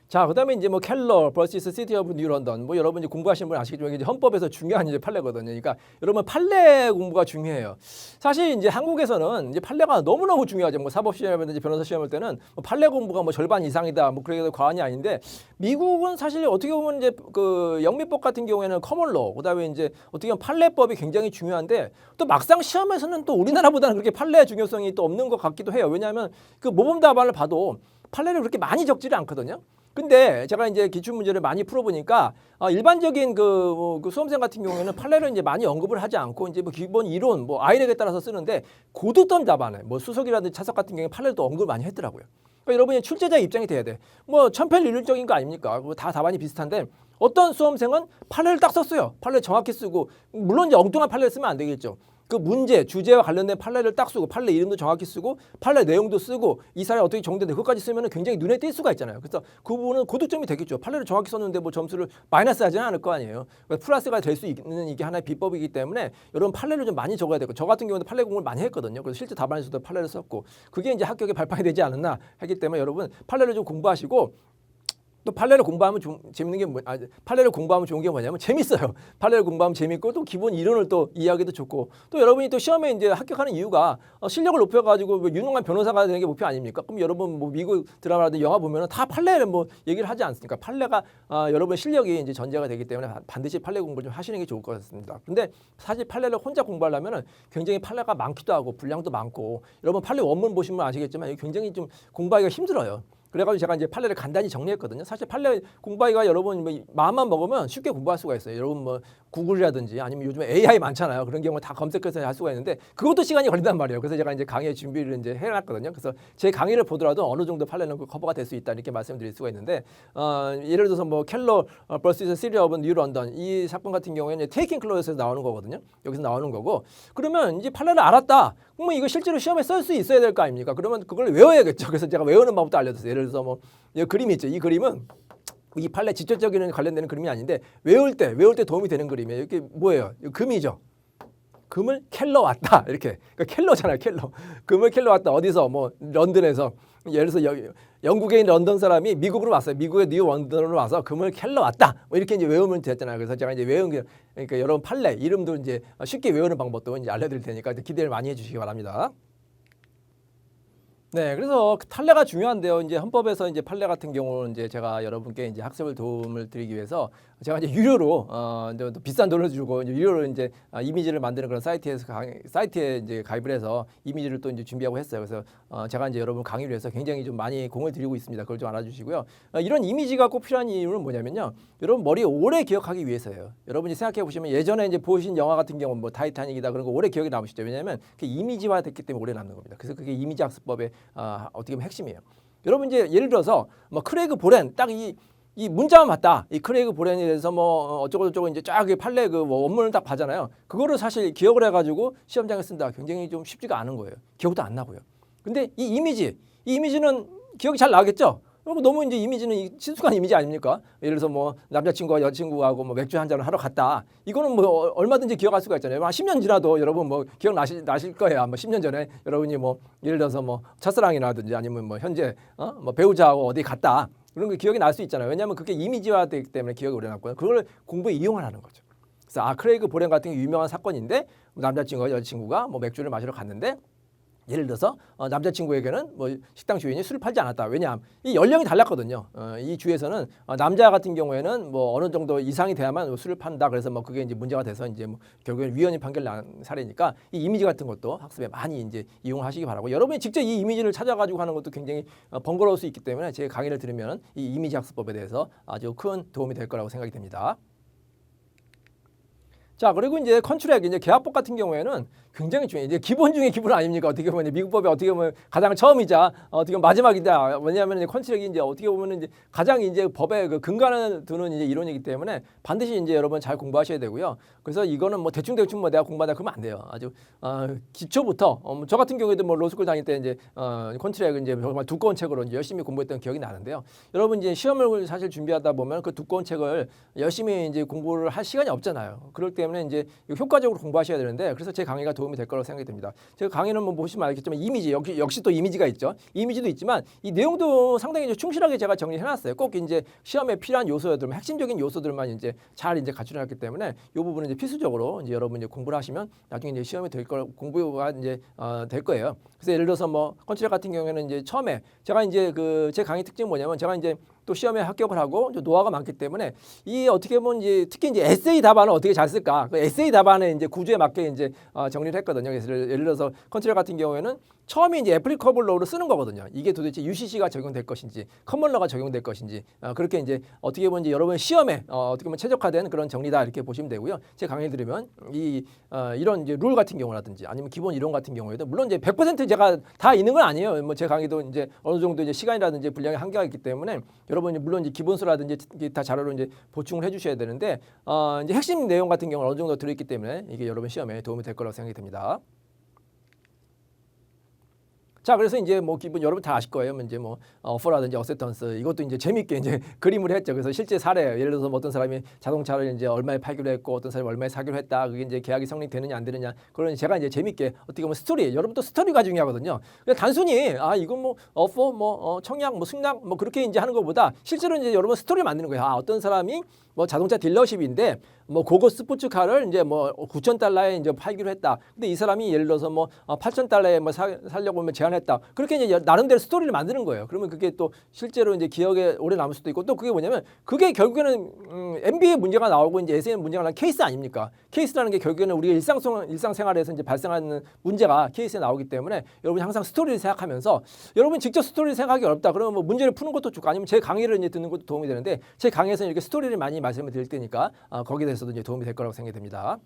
자, 그다음에 이제 뭐 켈러 vs 시티 오브 뉴 런던, 뭐 여러분 이제 공부하시는 분 아시겠지만 이제 헌법에서 중요한 이제 판례거든요. 그러니까 여러분 판례 공부가 중요해요. 사실 이제 한국에서는 이제 판례가 너무너무 중요하죠. 뭐 사법 시험이든지 변호사 시험 할 때는 뭐 판례 공부가 뭐 절반 이상이다, 뭐 그래도 과언이 아닌데, 미국은 사실 어떻게 보면 이제 그 영미법 같은 경우에는 커먼로, 그다음에 이제 어떻게 보면 판례법이 굉장히 중요한데, 또 막상 시험에서는 또 우리나라보다는 그렇게 판례 중요성이 또 없는 것 같기도 해요. 왜냐하면 그 모범 답안을 봐도 판례를 그렇게 많이 적지를 않거든요. 근데 제가 이제 기출 문제를 많이 풀어보니까 일반적인 그 수험생 같은 경우에는 판례를 이제 많이 언급을 하지 않고 이제 뭐 기본 이론, 뭐 아이렉에 따라서 쓰는데, 고득점 답안에 뭐 수석이라든지 차석 같은 경우에 판례를 또 언급을 많이 했더라고요. 그러니까 여러분이 출제자 입장이 돼야 돼. 뭐 천편일률적인 거 아닙니까? 다 답안이 비슷한데 어떤 수험생은 판례를 딱 썼어요. 판례 정확히 쓰고, 물론 이제 엉뚱한 판례를 쓰면 안 되겠죠. 그 문제, 주제와 관련된 판례를 딱 쓰고, 판례 이름도 정확히 쓰고, 판례 내용도 쓰고, 이 사례 어떻게 정되는데 그것까지 쓰면 굉장히 눈에 띌 수가 있잖아요. 그래서 그 부분은 고득점이 되겠죠. 판례를 정확히 썼는데 뭐 점수를 마이너스 하지는 않을 거 아니에요. 그러니까 플러스가 될 수 있는 이게 하나의 비법이기 때문에 여러분 판례를 좀 많이 적어야 되고, 저 같은 경우는 판례 공부를 많이 했거든요. 그래서 실제 답안에서도 판례를 썼고, 그게 이제 합격에 발판이 되지 않았나 하기 때문에 여러분 판례를 좀 공부하시고, 또 판례를 공부하면 재밌는 게 판례를 공부하면 좋은 게 뭐냐면 재밌어요. 판례를 공부하면 재밌고, 또 기본 이론을 또 이해하기도 좋고, 또 여러분이 또 시험에 이제 합격하는 이유가 실력을 높여가지고 뭐 유능한 변호사가 되는 게 목표 아닙니까? 그럼 여러분 뭐 미국 드라마라든지 영화 보면은 다 판례를 뭐 얘기를 하지 않습니까? 판례가 여러분 실력이 이제 전제가 되기 때문에 반드시 판례 공부를 좀 하시는 게 좋을 것 같습니다. 근데 사실 판례를 혼자 공부하려면은 굉장히 판례가 많기도 하고 분량도 많고, 여러분 판례 원문 보시면 아시겠지만 굉장히 좀 공부하기가 힘들어요. 그래가지고 제가 이제 판례를 간단히 정리했거든요. 사실 판례 공부하기가 여러분 뭐 마음만 먹으면 쉽게 공부할 수가 있어요. 여러분 뭐 구글이라든지 아니면 요즘에 AI 많잖아요. 그런 경우 다 검색해서 할 수가 있는데 그것도 시간이 걸린단 말이에요. 그래서 제가 이제 강의 준비를 이제 해놨거든요. 그래서 제 강의를 보더라도 어느 정도 판례는 커버가 될 수 있다, 이렇게 말씀드릴 수가 있는데, 예를 들어서 뭐 켈러 vs 시티 오브 뉴 런던, 이 사건 같은 경우에는 테이킹 클로즈에서 나오는 거거든요. 여기서 나오는 거고, 그러면 이제 판례를 알았다. 그러면 이거 실제로 시험에 쓸 수 있어야 될 거 아닙니까? 그러면 그걸 외워야겠죠. 그래서 제가 외우는 방법도 알려드렸어요. 예를 들어서 뭐 이 그림이 있죠. 이 그림은 이 판례 직접적인 관련되는 그림이 아닌데 외울 때 도움이 되는 그림이에요. 이게 뭐예요? 이거 금이죠. 금을 캘러 왔다, 이렇게. 그러니까 캘러잖아요, 캘러. 금을 캘러 왔다. 어디서? 뭐 런던에서. 예를 들어서 영국에 있는 런던 사람이 미국으로 왔어요. 미국의 뉴 런던으로 와서 금을 캘러 왔다. 뭐 이렇게 이제 외우면 됐잖아요. 그래서 제가 이제 외운 게 그러니까 여러분 판례 이름도 이제 쉽게 외우는 방법도 이제 알려드릴 테니까 이제 기대를 많이 해주시기 바랍니다. 네, 그래서 판례가 중요한데요. 이제 헌법에서 이제 판례 같은 경우는 이제 제가 여러분께 이제 학습을 도움을 드리기 위해서 제가 이제 유료로 이제 또 비싼 돈을 주고 이제 유료로 이제 이미지를 만드는 그런 사이트에 이제 가입을 해서 이미지를 또 이제 준비하고 했어요. 그래서 제가 이제 여러분 강의를 위해서 굉장히 좀 많이 공을 들이고 있습니다. 그걸 좀 알아주시고요. 이런 이미지가 꼭 필요한 이유는 뭐냐면요. 여러분 머리에 오래 기억하기 위해서예요. 여러분이 생각해 보시면 예전에 이제 보신 영화 같은 경우 뭐 타이타닉이다 그런 거 오래 기억에 남으시죠. 왜냐하면 그 이미지화 됐기 때문에 오래 남는 겁니다. 그래서 그게 이미지 학습법의 어떻게 보면 핵심이에요. 여러분 이제 예를 들어서 뭐 크레이그 보렌 딱 이 문자만 봤다. 이 크레이그 보렌에 대해서 뭐 어쩌고 저쩌고 이제 쫙 판례 그 원문을 딱 봐잖아요. 그거를 사실 기억을 해가지고 시험장에 쓴다. 굉장히 좀 쉽지가 않은 거예요. 기억도 안 나고요. 근데 이 이미지는 기억이 잘 나겠죠. 그리고 너무 이제 이미지는 친숙한 이미지 아닙니까? 예를 들어서 뭐 남자친구와 여자친구하고 뭐 맥주 한 잔을 하러 갔다. 이거는 뭐 얼마든지 기억할 수가 있잖아요. 한 10년 지나도 여러분 뭐 기억나실 거예요. 아마 10년 전에 여러분이 뭐 예를 들어서 뭐 첫사랑이라든지 아니면 뭐 현재 뭐 배우자하고 어디 갔다. 그런 게 기억이 날 수 있잖아요. 왜냐하면 그게 이미지화되기 때문에 기억이 오래 남고요. 그걸 공부에 이용하라는 거죠. 그래서 크레이그 보렌 같은 게 유명한 사건인데 남자친구와 여자친구가 뭐 맥주를 마시러 갔는데 예를 들어서 남자친구에게는 뭐 식당 주인이 술을 팔지 않았다. 왜냐하면 이 연령이 달랐거든요. 이 주에서는 남자 같은 경우에는 뭐 어느 정도 이상이 돼야만 술을 판다. 그래서 뭐 그게 이제 문제가 돼서 이제 뭐 결국엔 위헌이 판결 난 사례니까 이 이미지 같은 것도 학습에 많이 이제 이용하시기 바라고 여러분이 직접 이 이미지를 찾아가지고 하는 것도 굉장히 번거로울 수 있기 때문에 제 강의를 들으면 이 이미지 학습법에 대해서 아주 큰 도움이 될 거라고 생각이 됩니다. 자, 그리고 이제 컨트랙 이제 계약법 같은 경우에는 굉장히 중요해요. 이제 기본 중에 기본 아닙니까? 어떻게 보면 미국법이 어떻게 보면 가장 처음이자 어떻게 보면 마지막이다. 왜냐하면 이제 컨트랙이 이제 어떻게 보면 이제 가장 이제 법의 그 근간을 두는 이제 이론이기 때문에 반드시 이제 여러분 잘 공부하셔야 되고요. 그래서 이거는 뭐 대충 뭐 내가 공부한다 그러면 안 돼요. 아주 기초부터 저 같은 경우에도 뭐 로스쿨 다닐 때 이제 컨트랙 이제 정말 두꺼운 책으로 이제 열심히 공부했던 기억이 나는데요. 여러분 이제 시험을 사실 준비하다 보면 그 두꺼운 책을 열심히 이제 공부를 할 시간이 없잖아요. 그럴 때문에 이제 효과적으로 공부하셔야 되는데 그래서 제 강의가 도움이 될 거라고 생각이 듭니다. 제가 강의는 뭐 보시면 알겠지만 이미지 역시 또 이미지가 있죠. 이미지도 있지만 이 내용도 상당히 이제 충실하게 제가 정리해놨어요. 꼭 이제 시험에 필요한 요소들, 핵심적인 요소들만 이제 잘 이제 갖춰놨기 때문에 이 부분은 이제 필수적으로 이제 여러분 이제 공부를 하시면 나중에 이제 시험에 될 거 공부가 이제 될 거예요. 그래서 예를 들어서 뭐 컨트랙 같은 경우에는 이제 처음에 제가 이제 그 제 강의 특징은 뭐냐면 제가 이제 또 시험에 합격을 하고 노하우가 많기 때문에 이 어떻게 보면 이제 특히 이제 에세이 답안을 어떻게 잘 쓸까? 그 에세이 답안의 이제 구조에 맞게 이제 정리를 했거든요. 그래서 예를 들어서 컨트롤 같은 경우에는 처음에 이제 애플리커블 로우를 쓰는 거거든요. 이게 도대체 UCC가 적용될 것인지, 커먼러가 적용될 것인지 그렇게 이제 어떻게 보면 이제 여러분 시험에 어떻게 보면 최적화된 그런 정리다 이렇게 보시면 되고요. 제 강의를 들으면 이런 이제 룰 같은 경우라든지 아니면 기본 이론 같은 경우에도 물론 이제 100% 제가 다 있는 건 아니에요. 뭐 제 강의도 이제 어느 정도 이제 시간이라든지 분량의 한계가 있기 때문에 여러분이 물론 이제 기본수라든지 기타 자료로 이제 보충을 해주셔야 되는데 이제 핵심 내용 같은 경우는 어느 정도 들어있기 때문에 이게 여러분 시험에 도움이 될 거라고 생각이 듭니다. 자, 그래서 이제 뭐 기본 여러분 다 아실 거예요. 이제 뭐 어퍼라든지 어세턴스 이것도 이제 재밌게 이제 그림을 했죠. 그래서 실제 사례 예를 들어서 뭐 어떤 사람이 자동차를 이제 얼마에 팔기로 했고 어떤 사람이 얼마에 사기로 했다. 그게 이제 계약이 성립되느냐 안 되느냐. 그런 제가 이제 재밌게 어떻게 보면 스토리 여러분 또 스토리가 중요하거든요. 그냥 단순히 이건 뭐 어퍼 뭐 청약 뭐 승낙 뭐 그렇게 이제 하는 것보다 실제로 이제 여러분 스토리 만드는 거예요. 어떤 사람이 뭐 자동차 딜러십인데 뭐 고급 스포츠카를 이제 뭐 9,000달러에 이제 팔기로 했다. 근데 이 사람이 예를 들어서 뭐 8,000달러에 뭐 살려고 하면 제안했다. 그렇게 이제 나름대로 스토리를 만드는 거예요. 그러면 그게 또 실제로 이제 기억에 오래 남을 수도 있고 또 그게 뭐냐면 그게 결국에는 MBA 문제가 나오고 이제 SN 문제가 나온 케이스 아닙니까? 케이스라는 게 결국에는 우리가 일상생활에서 이제 발생하는 문제가 케이스에 나오기 때문에 여러분이 항상 스토리를 생각하면서 여러분 직접 스토리를 생각하기 어렵다. 그러면 뭐 문제를 푸는 것도 좋고 아니면 제 강의를 이제 듣는 것도 도움이 되는데 제 강의에서는 이렇게 스토리를 많이 말씀을 드릴 테니까 거기에 대해서도 이제 도움이 될 거라고 생각이 됩니다.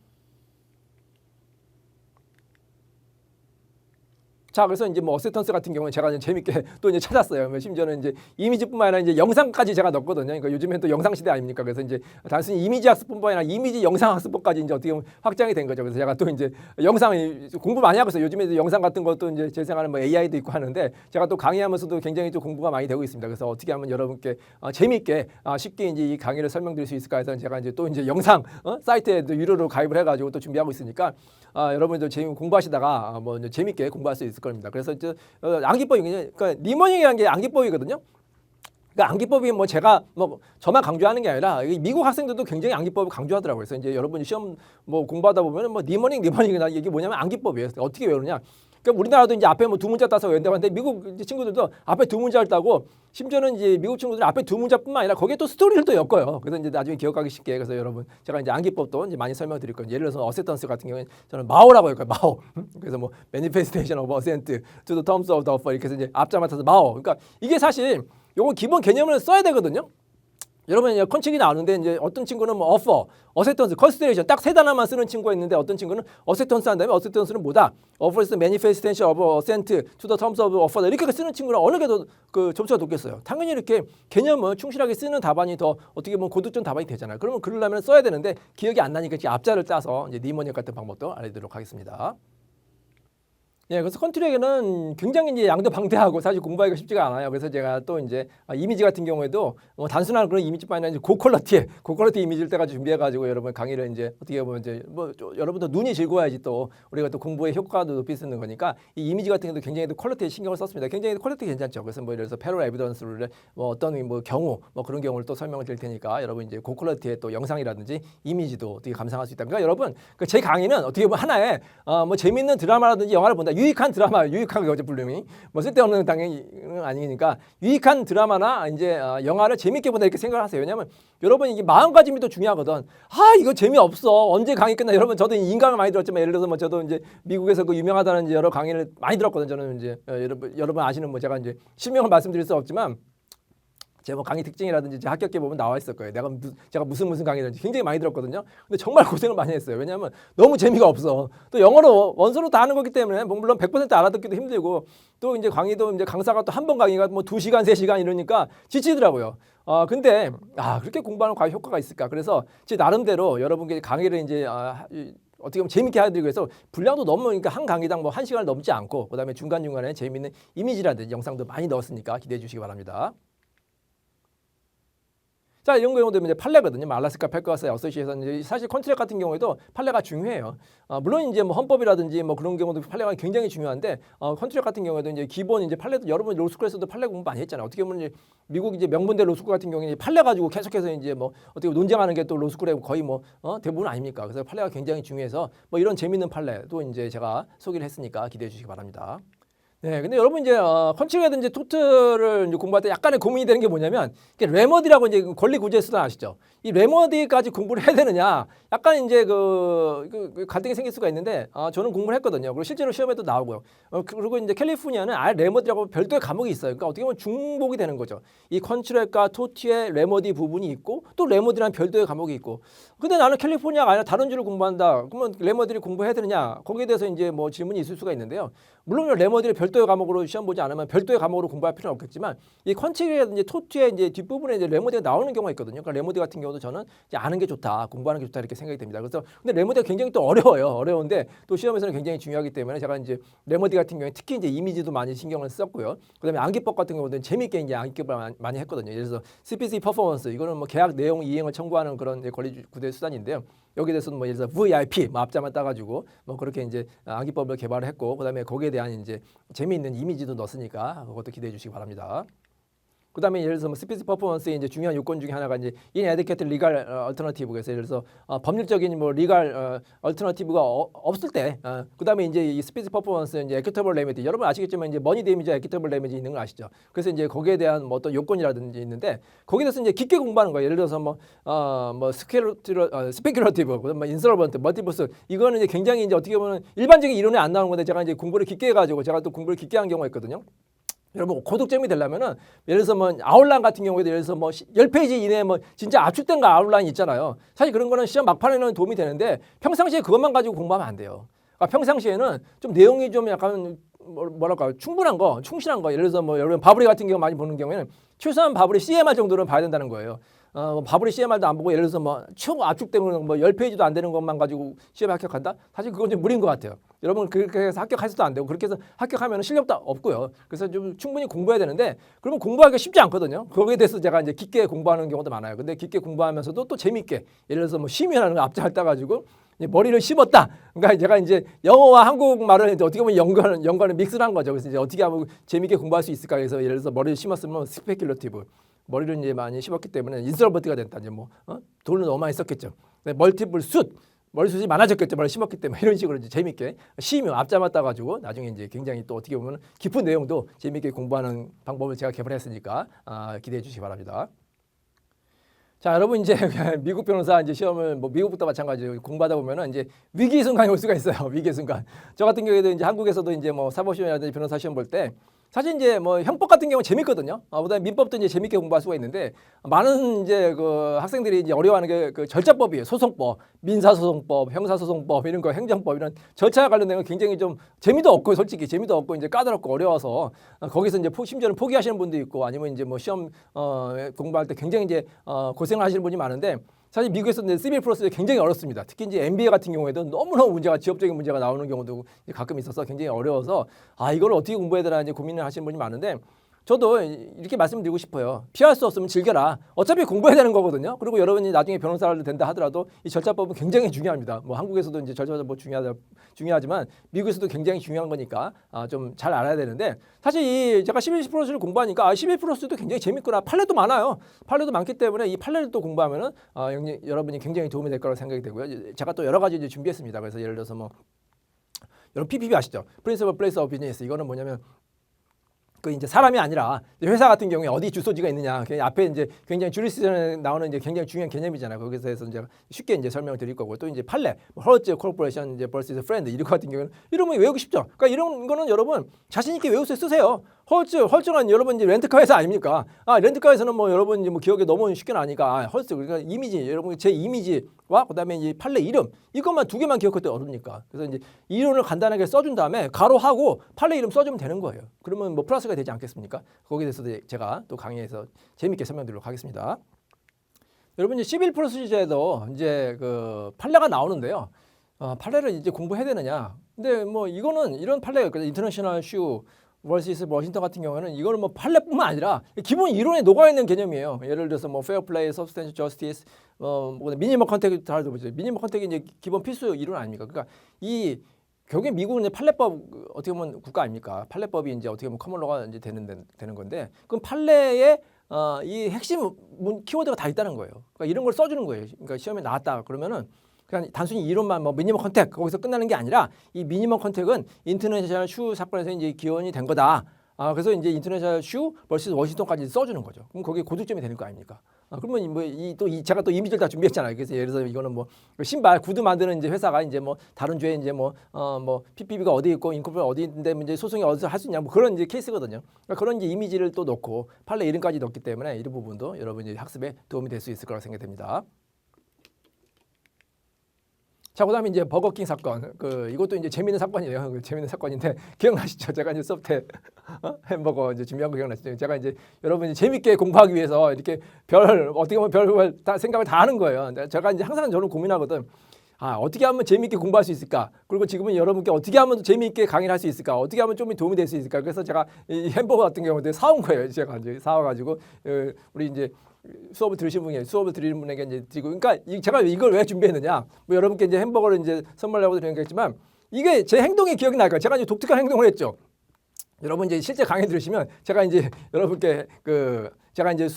자, 그래서 이제 뭐 어세턴스 같은 경우는 제가 이제 재밌게 또 이제 찾았어요. 심지어는 이제 이미지뿐만 아니라 이제 영상까지 제가 넣었거든요. 그러니까 요즘엔 또 영상 시대 아닙니까? 그래서 이제 단순히 이미지 학습뿐만 아니라 이미지 영상 학습법까지 이제 어떻게 보면 확장이 된 거죠. 그래서 제가 또 이제 영상 공부 많이 하고 있어요. 요즘에 영상 같은 것도 이제 제 생활은 뭐 AI도 있고 하는데 제가 또 강의하면서도 굉장히 좀 공부가 많이 되고 있습니다. 그래서 어떻게 하면 여러분께 재밌게 쉽게 이제 이 강의를 설명드릴 수 있을까 해서 제가 이제 또 이제 영상 사이트에 또 유료로 가입을 해가지고 또 준비하고 있으니까 여러분도 재미 공부하시다가 뭐 이제 재밌게 공부할 수 있을 겁니다. 그래서 이제 암기법이 그러니까 리머닝이라는 게 암기법이거든요. 그러니까 암기법이 뭐 제가 뭐 저만 강조하는 게 아니라 미국 학생들도 굉장히 암기법을 강조하더라고요. 그래서 이제 여러분이 시험 뭐 공부하다 보면 뭐 리머닝이나 이게 뭐냐면 암기법이에요. 어떻게 외우느냐? 그러니까 우리나라도 이제 앞에 뭐 두 문자 따서 외운다고 하는데 미국 친구들도 앞에 두 문자를 따고 심지어는 이제 미국 친구들 앞에 두 문자뿐만 아니라 거기에 또 스토리를 또 엮어요. 그래서 이제 나중에 기억하기 쉽게 그래서 여러분 제가 이제 암기법도 이제 많이 설명드릴 거예요. 예를 들어서 어세턴스 같은 경우는 저는 마오라고 할거예요. 마오. 그래서 뭐 manifestation of assent to the terms of the offer 이렇게 해서 이제 앞자 맡아서 마오. 그러니까 이게 사실 요거 기본 개념을 써야 되거든요. 여러분 이제 컨칙이 나오는데 이제 어떤 친구는 뭐 offer, acceptance, consideration 딱 세 단어만 쓰는 친구가 있는데 어떤 친구는 acceptance 한 다음에 acceptance는 뭐다? offer is manifestation of assent to the terms of offer 이렇게 쓰는 친구는 어느 게 더 그 점수가 높겠어요? 당연히 이렇게 개념을 충실하게 쓰는 답안이 더 어떻게 보면 고득점 답안이 되잖아요. 그러면 그러려면 써야 되는데 기억이 안 나니까 이제 앞자를 따서 이제 니모닉 같은 방법도 알려드리도록 하겠습니다. 예, 그래서 컨트랙에는 굉장히 이제 양도 방대하고 사실 공부하기가 쉽지가 않아요. 그래서 제가 또 이제 이미지 같은 경우에도 뭐 단순한 그런 이미지뿐 아니라 이제 고퀄리티 이미지를 때가 준비해가지고 여러분 강의를 이제 어떻게 보면 이제 뭐 여러분도 눈이 즐거워야지 또 우리가 또 공부의 효과도 높일 수 있는 거니까 이 이미지 같은 경우도 굉장히 또 퀄리티에 신경을 썼습니다. 굉장히 퀄리티 괜찮죠. 그래서 뭐 예를 들어서 패럴 에비던스를 뭐 어떤 뭐 경우 뭐 그런 경우를 또 설명을 드릴 테니까 여러분 이제 고퀄리티의 또 영상이라든지 이미지도 어떻게 감상할 수 있다. 그러니까 여러분 제 강의는 어떻게 보면 하나의 뭐 재밌는 드라마라든지 영화를 본다. 유익한 드라마, 유익한 거죠, 분명히. 뭐 쓸데없는 당연히 아니니까 유익한 드라마나 이제 영화를 재밌게 본다 이렇게 생각을 하세요. 왜냐하면 여러분 이게 마음가짐이 또 중요하거든. 아 이거 재미없어. 언제 강의 끝나? 여러분 저도 인강을 많이 들었지만 예를 들어서 뭐 저도 이제 미국에서 그 유명하다는 여러 강의를 많이 들었거든. 저는 이제 여러분 아시는 뭐 제가 이제 실명을 말씀드릴 수 없지만. 제 뭐 강의 특징이라든지 제 합격기 보면 나와 있을 거예요. 제가 무슨 강의든지 굉장히 많이 들었거든요. 근데 정말 고생을 많이 했어요. 왜냐하면 너무 재미가 없어. 또 영어로 원서로 다 하는 거기 때문에 물론 100% 알아듣기도 힘들고 또 이제 강의도 이제 강사가 또 한 번 강의가 뭐 2시간, 3시간 이러니까 지치더라고요. 근데 그렇게 공부하는 과연 효과가 있을까? 그래서 제 나름대로 여러분께 강의를 이제 어떻게 보면 재밌게 해드리기 위해서 분량도 너무 그러니까 한 강의당 뭐 1시간을 넘지 않고 그다음에 중간중간에 재밌는 이미지라든지 영상도 많이 넣었으니까 기대해 주시기 바랍니다. 자, 이런 경우도 이제 판례거든요. 알래스카 펠과스 어소시에이션 사실 컨트랙 같은 경우에도 판례가 중요해요. 물론 이제 뭐 헌법이라든지 뭐 그런 경우도 판례가 굉장히 중요한데 컨트랙 같은 경우에도 이제 기본 이제 판례도 여러분 로스쿨에서도 판례 공부 많이 했잖아요. 어떻게 보면 이제 미국 이제 명문대 로스쿨 같은 경우에 판례 가지고 계속해서 이제 뭐 어떻게 논쟁하는 게 또 로스쿨에 거의 뭐 대부분 아닙니까? 그래서 판례가 굉장히 중요해서 뭐 이런 재밌는 판례도 이제 제가 소개를 했으니까 기대해 주시기 바랍니다. 네, 근데 여러분 이제 컨트랙이라든지 토트를 이제 공부할 때 약간의 고민이 되는 게 뭐냐면 레머디라고 이제 권리 구제 수단 아시죠? 이 레머디까지 공부를 해야 되느냐? 약간 이제 그 갈등이 생길 수가 있는데 저는 공부를 했거든요. 그리고 실제로 시험에도 나오고요. 그리고 이제 캘리포니아는 아예 레머디라고 별도의 과목이 있어요. 그러니까 어떻게 보면 중복이 되는 거죠. 이 컨트랙과 토트의 레머디 부분이 있고 또 레머디라는 별도의 과목이 있고. 근데 나는 캘리포니아가 아니라 다른 주를 공부한다. 그러면 레머디를 공부해야 되느냐? 거기에 대해서 이제 뭐 질문이 있을 수가 있는데요. 물론 레머디를 별도의 과목으로 시험 보지 않으면 별도의 과목으로 공부할 필요는 없겠지만 이 컨트랙이라든지 토트의 이제 뒷부분에 이제 레머디가 나오는 경우가 있거든요. 그러니까 레머디 같은 경우도 저는 이제 아는 게 좋다, 공부하는 게 좋다 이렇게 생각이 됩니다. 그래서 근데 레머디가 굉장히 또 어려워요. 어려운데 또 시험에서는 굉장히 중요하기 때문에 제가 이제 레머디 같은 경우에 특히 이제 이미지도 많이 신경을 썼고요. 그다음에 암기법 같은 경우는 재미있게 이제 암기법을 많이 했거든요. 예를 들어서 CPC 퍼포먼스 이거는 뭐 계약 내용 이행을 청구하는 그런 권리 구제 수단인데요. 여기에 대해서는 뭐 예를 들어서 VIP 뭐 앞자만 따가지고 뭐 그렇게 이제 암기법을 개발을 했고 그다음에 거기에 대한 이제 재미있는 이미지도 넣었으니까 그것도 기대해 주시기 바랍니다. 그다음에 예를 들어서 스피치 퍼포먼스의 이제 중요한 요건 중에 하나가 이제 inadequate legal alternative 그래서 예를 들어서 법률적인 뭐 legal alternative가 없을 때 그다음에 이제 이 스피치 퍼포먼스 이제 equitable remedy 여러분 아시겠지만 이제 머니 데미지와 equitable remedy 있는 거 아시죠? 그래서 이제 거기에 대한 뭐 어떤 요건이라든지 있는데 거기에 대해서 이제 깊게 공부하는 거예요. 예를 들어서 뭐 스페큘러티브 뭐 인solvent 멀티버스 이거는 이제 굉장히 이제 어떻게 보면 일반적인 이론에 안 나오는 건데 제가 이제 공부를 깊게 해가지고 제가 또 공부를 깊게 한 경우가 있거든요. 여러분 고득점이 되려면은 예를 들어서 뭐 아웃라인 같은 경우에도 예를 들어서 뭐 10페이지 이내에 뭐 진짜 압축된 거 아웃라인 있잖아요. 사실 그런 거는 시험 막판에는 도움이 되는데 평상시에 그것만 가지고 공부하면 안 돼요. 그러니까 평상시에는 좀 내용이 좀 약간 뭐랄까 충분한 거, 충실한 거. 예를 들어서 뭐 여러분 바브리 같은 경우 많이 보는 경우에는 최소한 바브리 CMR 정도는 봐야 된다는 거예요. 바브리 CMR도 안 보고 예를 들어서 뭐 최고 압축되는 뭐 10페이지도 안 되는 것만 가지고 시험에 합격한다? 사실 그건 좀 무리인 것 같아요. 여러분 그렇게 해서 합격해서도 안 되고 그렇게 해서 합격하면 실력도 없고요. 그래서 좀 충분히 공부해야 되는데 그러면 공부하기가 쉽지 않거든요. 거기에 대해서 제가 이제 깊게 공부하는 경우도 많아요. 근데 깊게 공부하면서도 또 재밌게 예를 들어서 뭐 심의라는 거 앞자를 따가지고 이제 머리를 심었다. 그러니까 제가 이제 영어와 한국말을 이제 어떻게 보면 연관을 믹스를 한 거죠. 그래서 이제 어떻게 하면 재밌게 공부할 수 있을까 해서 예를 들어서 머리를 심었으면 스페큘러티브. 머리를 이제 많이 심었기 때문에 인서버트가 됐다. 이제 뭐 돈을 너무 많이 썼겠죠. 멀티플 숫. 머리숱이 많아졌겠죠. 머리 심었기 때문에 이런 식으로 이제 재밌게 심이 앞자마 따가지고 나중에 이제 굉장히 또 어떻게 보면 깊은 내용도 재밌게 공부하는 방법을 제가 개발했으니까 기대해 주시기 바랍니다. 자, 여러분 이제 미국 변호사 이제 시험을 뭐 미국부터 마찬가지로 공부하다 보면은 이제 위기 순간이 올 수가 있어요. 위기 순간. 저 같은 경우에도 이제 한국에서도 이제 뭐 사법시험이라든지 변호사 시험 볼 때 사실 이제 뭐 형법 같은 경우는 재밌거든요. 그다음에 민법도 이제 재밌게 공부할 수가 있는데 많은 이제 그 학생들이 이제 어려워하는 게 그 절차법이에요. 소송법, 민사소송법, 형사소송법 이런 거, 행정법 이런 절차와 관련된 건 굉장히 좀 재미도 없고 솔직히 재미도 없고 이제 까다롭고 어려워서 거기서 이제 심지어는 포기하시는 분도 있고 아니면 이제 뭐 시험 공부할 때 굉장히 이제 고생을 하시는 분이 많은데. 사실 미국에서 시빌 프로세스 굉장히 어렵습니다. 특히 이제 MBA 같은 경우에도 너무너무 문제가 지역적인 문제가 나오는 경우도 가끔 있어서 굉장히 어려워서 이걸 어떻게 공부해야 되나 이제 고민을 하시는 분이 많은데 저도 이렇게 말씀드리고 싶어요. 피할 수 없으면 즐겨라. 어차피 공부해야 되는 거거든요. 그리고 여러분이 나중에 변호사를 된다 하더라도 이 절차법은 굉장히 중요합니다. 뭐 한국에서도 이제 절차법 중요하지만 미국에서도 굉장히 중요한 거니까 좀 잘 알아야 되는데 사실 이 제가 11%를 공부하니까 11%도 굉장히 재밌구나. 판례도 많아요. 판례도 많기 때문에 이 판례를 또 공부하면은 여러분이 굉장히 도움이 될 거라고 생각이 되고요. 제가 또 여러 가지 이제 준비했습니다. 그래서 예를 들어서 뭐 여러분 PPP 아시죠? Principal Place of Business. 이거는 뭐냐면 그 이제 사람이 아니라 회사 같은 경우에 어디 주소지가 있느냐. 앞에 이제 굉장히 주리스디션에 나오는 이제 굉장히 중요한 개념이잖아요. 거기서 해서 이제 쉽게 이제 설명을 드릴 거고 또 이제 판례, 헐츠 코퍼레이션 이제 vs 프렌드 이런 거 같은 경우는 이러면 외우기 쉽죠. 그러니까 이런 거는 여러분 자신 있게 외우세요. 쓰세요. 헐츠는 여러분 이제 렌트카 회사 아닙니까? 렌트카 회사는 뭐 여러분 이제 뭐 기억에 너무 쉽게 나니까 헐츠 그러니까 이미지 여러분 제 이미지와 그다음에 이제 판례 이름 이것만 두 개만 기억할 때 어렵니까? 그래서 이제 이론을 간단하게 써준 다음에 가로하고 판례 이름 써주면 되는 거예요. 그러면 뭐 플러스가 되지 않겠습니까? 거기에 대해서도 제가 또 강의에서 재밌게 설명드리도록 하겠습니다. 여러분 이제 11%제도 이제 그 판례가 나오는데요. 판례를 이제 공부해야 되느냐? 근데 뭐 이거는 이런 판례가 인터내셔널 슈 vs 워싱턴 같은 경우는 이거는 뭐 판례뿐만 아니라 기본 이론에 녹아 있는 개념이에요. 예를 들어서 뭐 페어 플레이, 서브스탄셜 저스티스, 미니멈 컨택 다 알아보죠. 미니멈 컨택이 이제 기본 필수 이론 아닙니까? 그러니까 이 결국에 미국은 이제 판례법 어떻게 보면 국가 아닙니까? 판례법이 이제 어떻게 보면 커먼로가 이제 되는 건데 그럼 판례에 이 핵심 키워드가 다 있다는 거예요. 그러니까 이런 걸 써주는 거예요. 그러니까 시험에 나왔다 그러면은 그냥 단순히 이론만 뭐 미니멈 컨택 거기서 끝나는 게 아니라 이 미니멈 컨택은 인터내셔널 슈 사건에서 이제 기원이 된 거다. 그래서 이제 인터내셔널 슈 vs 워싱턴까지 써주는 거죠. 그럼 거기에 고득점이 되는 거 아닙니까? 그러면 뭐 제가 또 이미지를 다 준비했잖아요. 그래서 예를 들어서 이거는 뭐 신발 구두 만드는 이제 회사가 이제 뭐 다른 주에 이제 뭐 PPB가 어디 있고 인코퍼레이션 어디 있는데 이제 소송이 어디서 할 수 있냐 뭐 그런 이제 케이스거든요. 그러니까 그런 이제 이미지를 또 넣고 판례 이름까지 넣기 때문에 이런 부분도 여러분이 학습에 도움이 될 수 있을 거라고 생각됩니다. 자, 그다음에 이제 버거킹 사건. 이것도 이제 재밌는 사건이에요. 재밌는 사건인데 기억나시죠? 제가 이제 수업 때 햄버거 이제 준비한 거 기억나시죠? 제가 이제 여러분이 재밌게 공부하기 위해서 이렇게 어떻게 보면 별걸 다 생각을 다 하는 거예요. 제가 이제 항상 저는 고민하거든. 어떻게 하면 재미있게 공부할 수 있을까? 그리고 지금은 여러분께 어떻게 하면 재미있게 강의를 할 수 있을까? 어떻게 하면 좀 도움이 될 수 있을까? 그래서 제가 이 햄버거 같은 경우도 사온 거예요. 제가 이제 사와가지고 우리 이제 수업을 들으시는 분에게 이제 드리고, 그러니까 제가 이걸 왜 준비했느냐? 뭐 여러분께 이제 햄버거를 이제 선물하고 드리는 거겠지만 이게 제 행동이 기억이 날 거예요. 제가 이제 독특한 행동을 했죠. 여러분 이제 실제 강의 들으시면 제가 이제 여러분께 제가 이제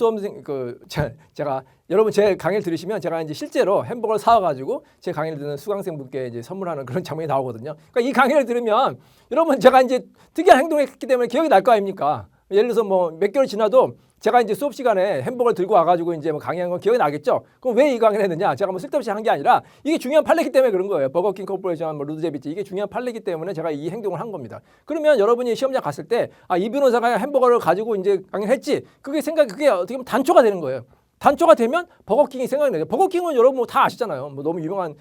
제가 여러분 제 강의를 들으시면 제가 이제 실제로 햄버거를 사와가지고 제 강의를 듣는 수강생분께 이제 선물하는 그런 장면이 나오거든요. 그러니까 이 강의를 들으면 여러분 제가 이제 특이한 행동을 했기 때문에 기억이 날 거 아닙니까? 예를 들어서 뭐 몇 개월 지나도 제가 이제 수업 시간에 햄버거를 들고 와가지고 이제 뭐 강의한 건 기억이 나겠죠? 그럼 왜 이 강의를 했느냐? 제가 뭐 쓸데없이 한 게 아니라 이게 중요한 판례이기 때문에 그런 거예요. 버거킹 코퍼레이션, 뭐 루드제비치 이게 중요한 판례이기 때문에 제가 이 행동을 한 겁니다. 그러면 여러분이 시험장 갔을 때 이 변호사가 햄버거를 가지고 이제 강의를 했지. 그게 어떻게 보면 단초가 되는 거예요. 단초가 되면 버거킹이 생각이 나죠. 버거킹은 여러분 뭐 다 아시잖아요. 뭐 너무 유명한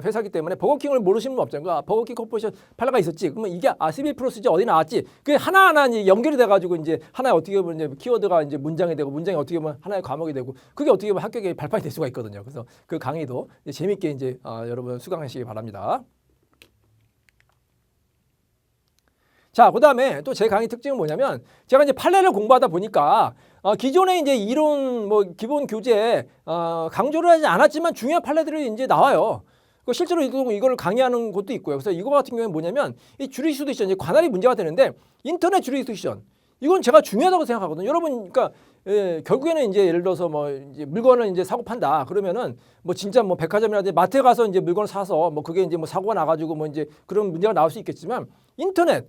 회사기 때문에 버거킹을 모르시는 분 없잖아요. 그러니까 버거킹 코퍼레이션 판례가 있었지. 그러면 이게 11%지 어디 나왔지. 그게 하나하나 이제 연결이 돼가지고 이제 하나의 어떻게 보면 이제 키워드가 이제 문장이 되고 문장이 어떻게 보면 하나의 과목이 되고 그게 어떻게 보면 합격의 발판이 될 수가 있거든요. 그래서 그 강의도 이제 재밌게 이제 여러분 수강하시기 바랍니다. 자, 그다음에 또 제 강의 특징은 뭐냐면 제가 이제 판례를 공부하다 보니까 기존에 이제 이론 뭐 기본 교재에 강조를 하지 않았지만 중요한 판례들이 이제 나와요. 실제로 이걸 강의하는 곳도 있고요. 그래서 이거 같은 경우는 뭐냐면 이 주리스딕션 이제 관할이 문제가 되는데 인터넷 주리스딕션 이건 제가 중요하다고 생각하거든요. 여러분, 그러니까 결국에는 이제 예를 들어서 뭐 이제 물건을 이제 사고 판다 그러면은 뭐 진짜 뭐 백화점이라든지 마트에 가서 이제 물건을 사서 뭐 그게 이제 뭐 사고가 나가지고 뭐 이제 그런 문제가 나올 수 있겠지만 인터넷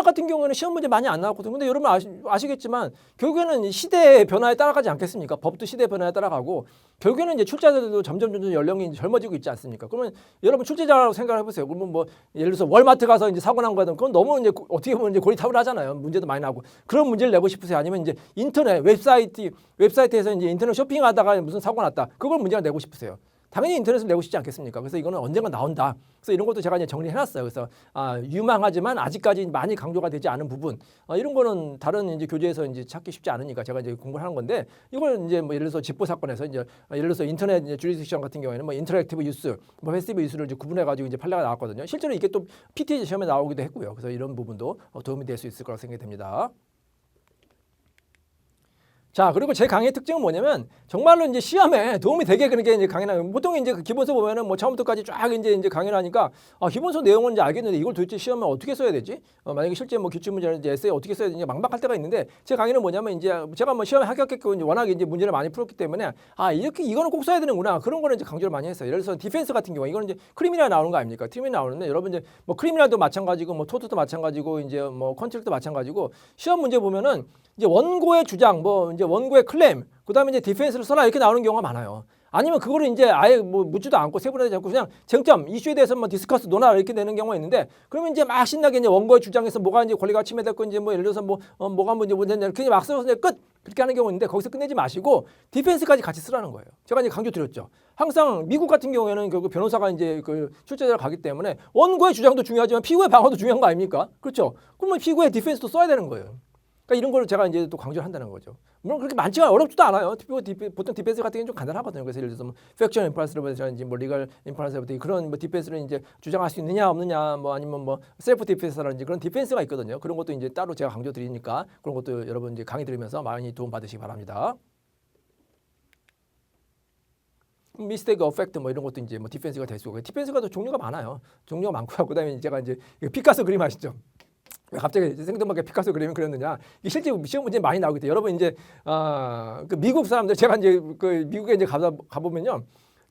같은 경우에는 시험 문제 많이 안 나왔거든요. 근데 여러분 아시겠지만 결국에는 시대의 변화에 따라가지 않겠습니까? 법도 시대의 변화에 따라가고 결국에는 이제 출제자들도 점점 연령이 젊어지고 있지 않습니까? 그러면 여러분 출제자라고 생각을 해보세요. 그러면 뭐 예를 들어서 월마트 가서 이제 사고 난 거든 그건 너무 이제 어떻게 보면 이제 고리타분하잖아요. 문제도 많이 나고 그런 문제를 내고 싶으세요? 아니면 이제 인터넷 웹사이트에서 이제 인터넷 쇼핑하다가 무슨 사고가 났다. 그걸 문제가 내고 싶으세요? 당연히 인터넷을 내고 싶지 않겠습니까? 그래서 이거는 언젠가 나온다. 그래서 이런 것도 제가 이제 정리해놨어요. 그래서 유망하지만 아직까지 많이 강조가 되지 않은 부분 이런 거는 다른 이제 교재에서 이제 찾기 쉽지 않으니까 제가 이제 공부를 하는 건데 이걸 이제 뭐 예를 들어서 집보 사건에서 이제 예를 들어서 인터넷 주리스딕션 같은 경우에는 뭐 인터랙티브 유스, 뭐 패시브 유스를 이제 구분해가지고 이제 판례가 나왔거든요. 실제로 이게 또 PTA 시험에 나오기도 했고요. 그래서 이런 부분도 도움이 될 수 있을 거라고 생각이 됩니다. 자, 그리고 제 강의의 특징은 뭐냐면 정말로 이제 시험에 도움이 되게 그런 게 이제 강의나 보통 이제 그 기본서 보면은 뭐 처음부터까지 쫙 이제 강의를 하니까 기본서 내용은 이제 알겠는데 이걸 도대체 시험에 어떻게 써야 되지? 만약에 실제 뭐 기출 문제나 에세이 어떻게 써야 되냐 막막할 때가 있는데 제 강의는 뭐냐면 이제 제가 뭐 시험에 합격했고 이제 워낙에 이제 문제를 많이 풀었기 때문에 이렇게 이거는 꼭 써야 되는구나 그런 거는 이제 강조를 많이 했어요. 예를 들어서 디펜스 같은 경우 이거는 이제 크리미널 나오는 거 아닙니까? 크리미널 나오는데 여러분 이제 뭐 크리미널도 마찬가지고 뭐 토트도 마찬가지고 이제 뭐 컨트랙도 마찬가지고 시험 문제 보면은 이제 원고의 주장, 뭐 이제 원고의 클레임, 그다음에 이제 디펜스를 써라 이렇게 나오는 경우가 많아요. 아니면 그거를 이제 아예 뭐 묻지도 않고 세분화되지 않고 그냥 쟁점, 이슈에 대해서 뭐 디스커스 논하 이렇게 되는 경우가 있는데 그러면 이제 막 신나게 이제 원고의 주장에서 뭐가 이제 권리가 침해됐고 이제 뭐 예를 들어서 뭐가 문제냐 그냥 막 써서 끝 그렇게 하는 경우 있는데 거기서 끝내지 마시고 디펜스까지 같이 쓰라는 거예요. 제가 이제 강조 드렸죠. 항상 미국 같은 경우에는 결국 변호사가 이제 그 출제자를 가기 때문에 원고의 주장도 중요하지만 피고의 방어도 중요한 거 아닙니까? 그렇죠? 그러면 피고의 디펜스도 써야 되는 거예요. 그러니까 이런 걸 제가 이제 또 강조를 한다는 거죠. 물론 그렇게 많지가 어렵지도 않아요. 보통 디펜스 같은 경우는 좀 간단하거든요. 그래서 예를 들어서 뭐 팩션 임파서블이라든지 뭐 리걸 임파서블 그런 뭐 디펜스를 이제 주장할 수 있느냐 없느냐 뭐 아니면 뭐 셀프 디펜스라든지 그런 디펜스가 있거든요. 그런 것도 이제 따로 제가 강조 드리니까 그런 것도 여러분 이제 강의 들으면서 많이 도움 받으시기 바랍니다. 미스테이크 어펙트 뭐 이런 것도 이제 뭐 디펜스가 될 수 있고 디펜스가 또 종류가 많아요. 종류가 많고요. 그다음에 제가 이제 피카소 그림 아시죠? 왜 갑자기 생뚱맞게 피카소 그림을 그렸느냐? 이게 실제 시험 문제 많이 나오기 때문에 여러분 이제 그 미국 사람들 제가 이제 그 미국에 이제 가보면요.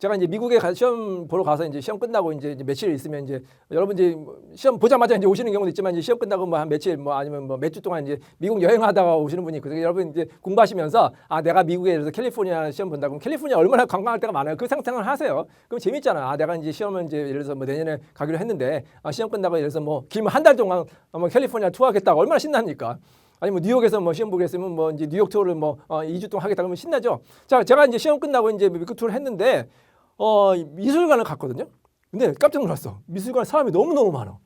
제가 이제 미국에 시험 보러 가서 이제 시험 끝나고 이제 며칠 있으면 이제 여러분 이제 시험 보자마자 이제 오시는 경우도 있지만 이제 시험 끝나고 뭐 한 며칠 뭐 아니면 뭐 몇 주 동안 이제 미국 여행하다가 오시는 분이 있거든요. 여러분 이제 공부하시면서 내가 미국에 그래서 캘리포니아 시험 본다 그럼 캘리포니아 얼마나 관광할 때가 많아요. 그 상상을 하세요. 그럼 재밌잖아. 내가 이제 시험을 이제 예를 들어서 뭐 내년에 가기로 했는데 시험 끝나고 예를 들어서 뭐 길면 한 달 동안 뭐 캘리포니아 투어하겠다고 얼마나 신납니까? 아니 뭐 뉴욕에서 뭐 시험 보게 했으면 뭐 이제 뉴욕 투어를 뭐 2주 동안 하겠다 그러면 신나죠. 자, 제가 이제 시험 끝나고 이제 미국 투어를 했는데 미술관을 갔거든요. 근데 깜짝 놀랐어. 미술관 사람이 너무너무 많아.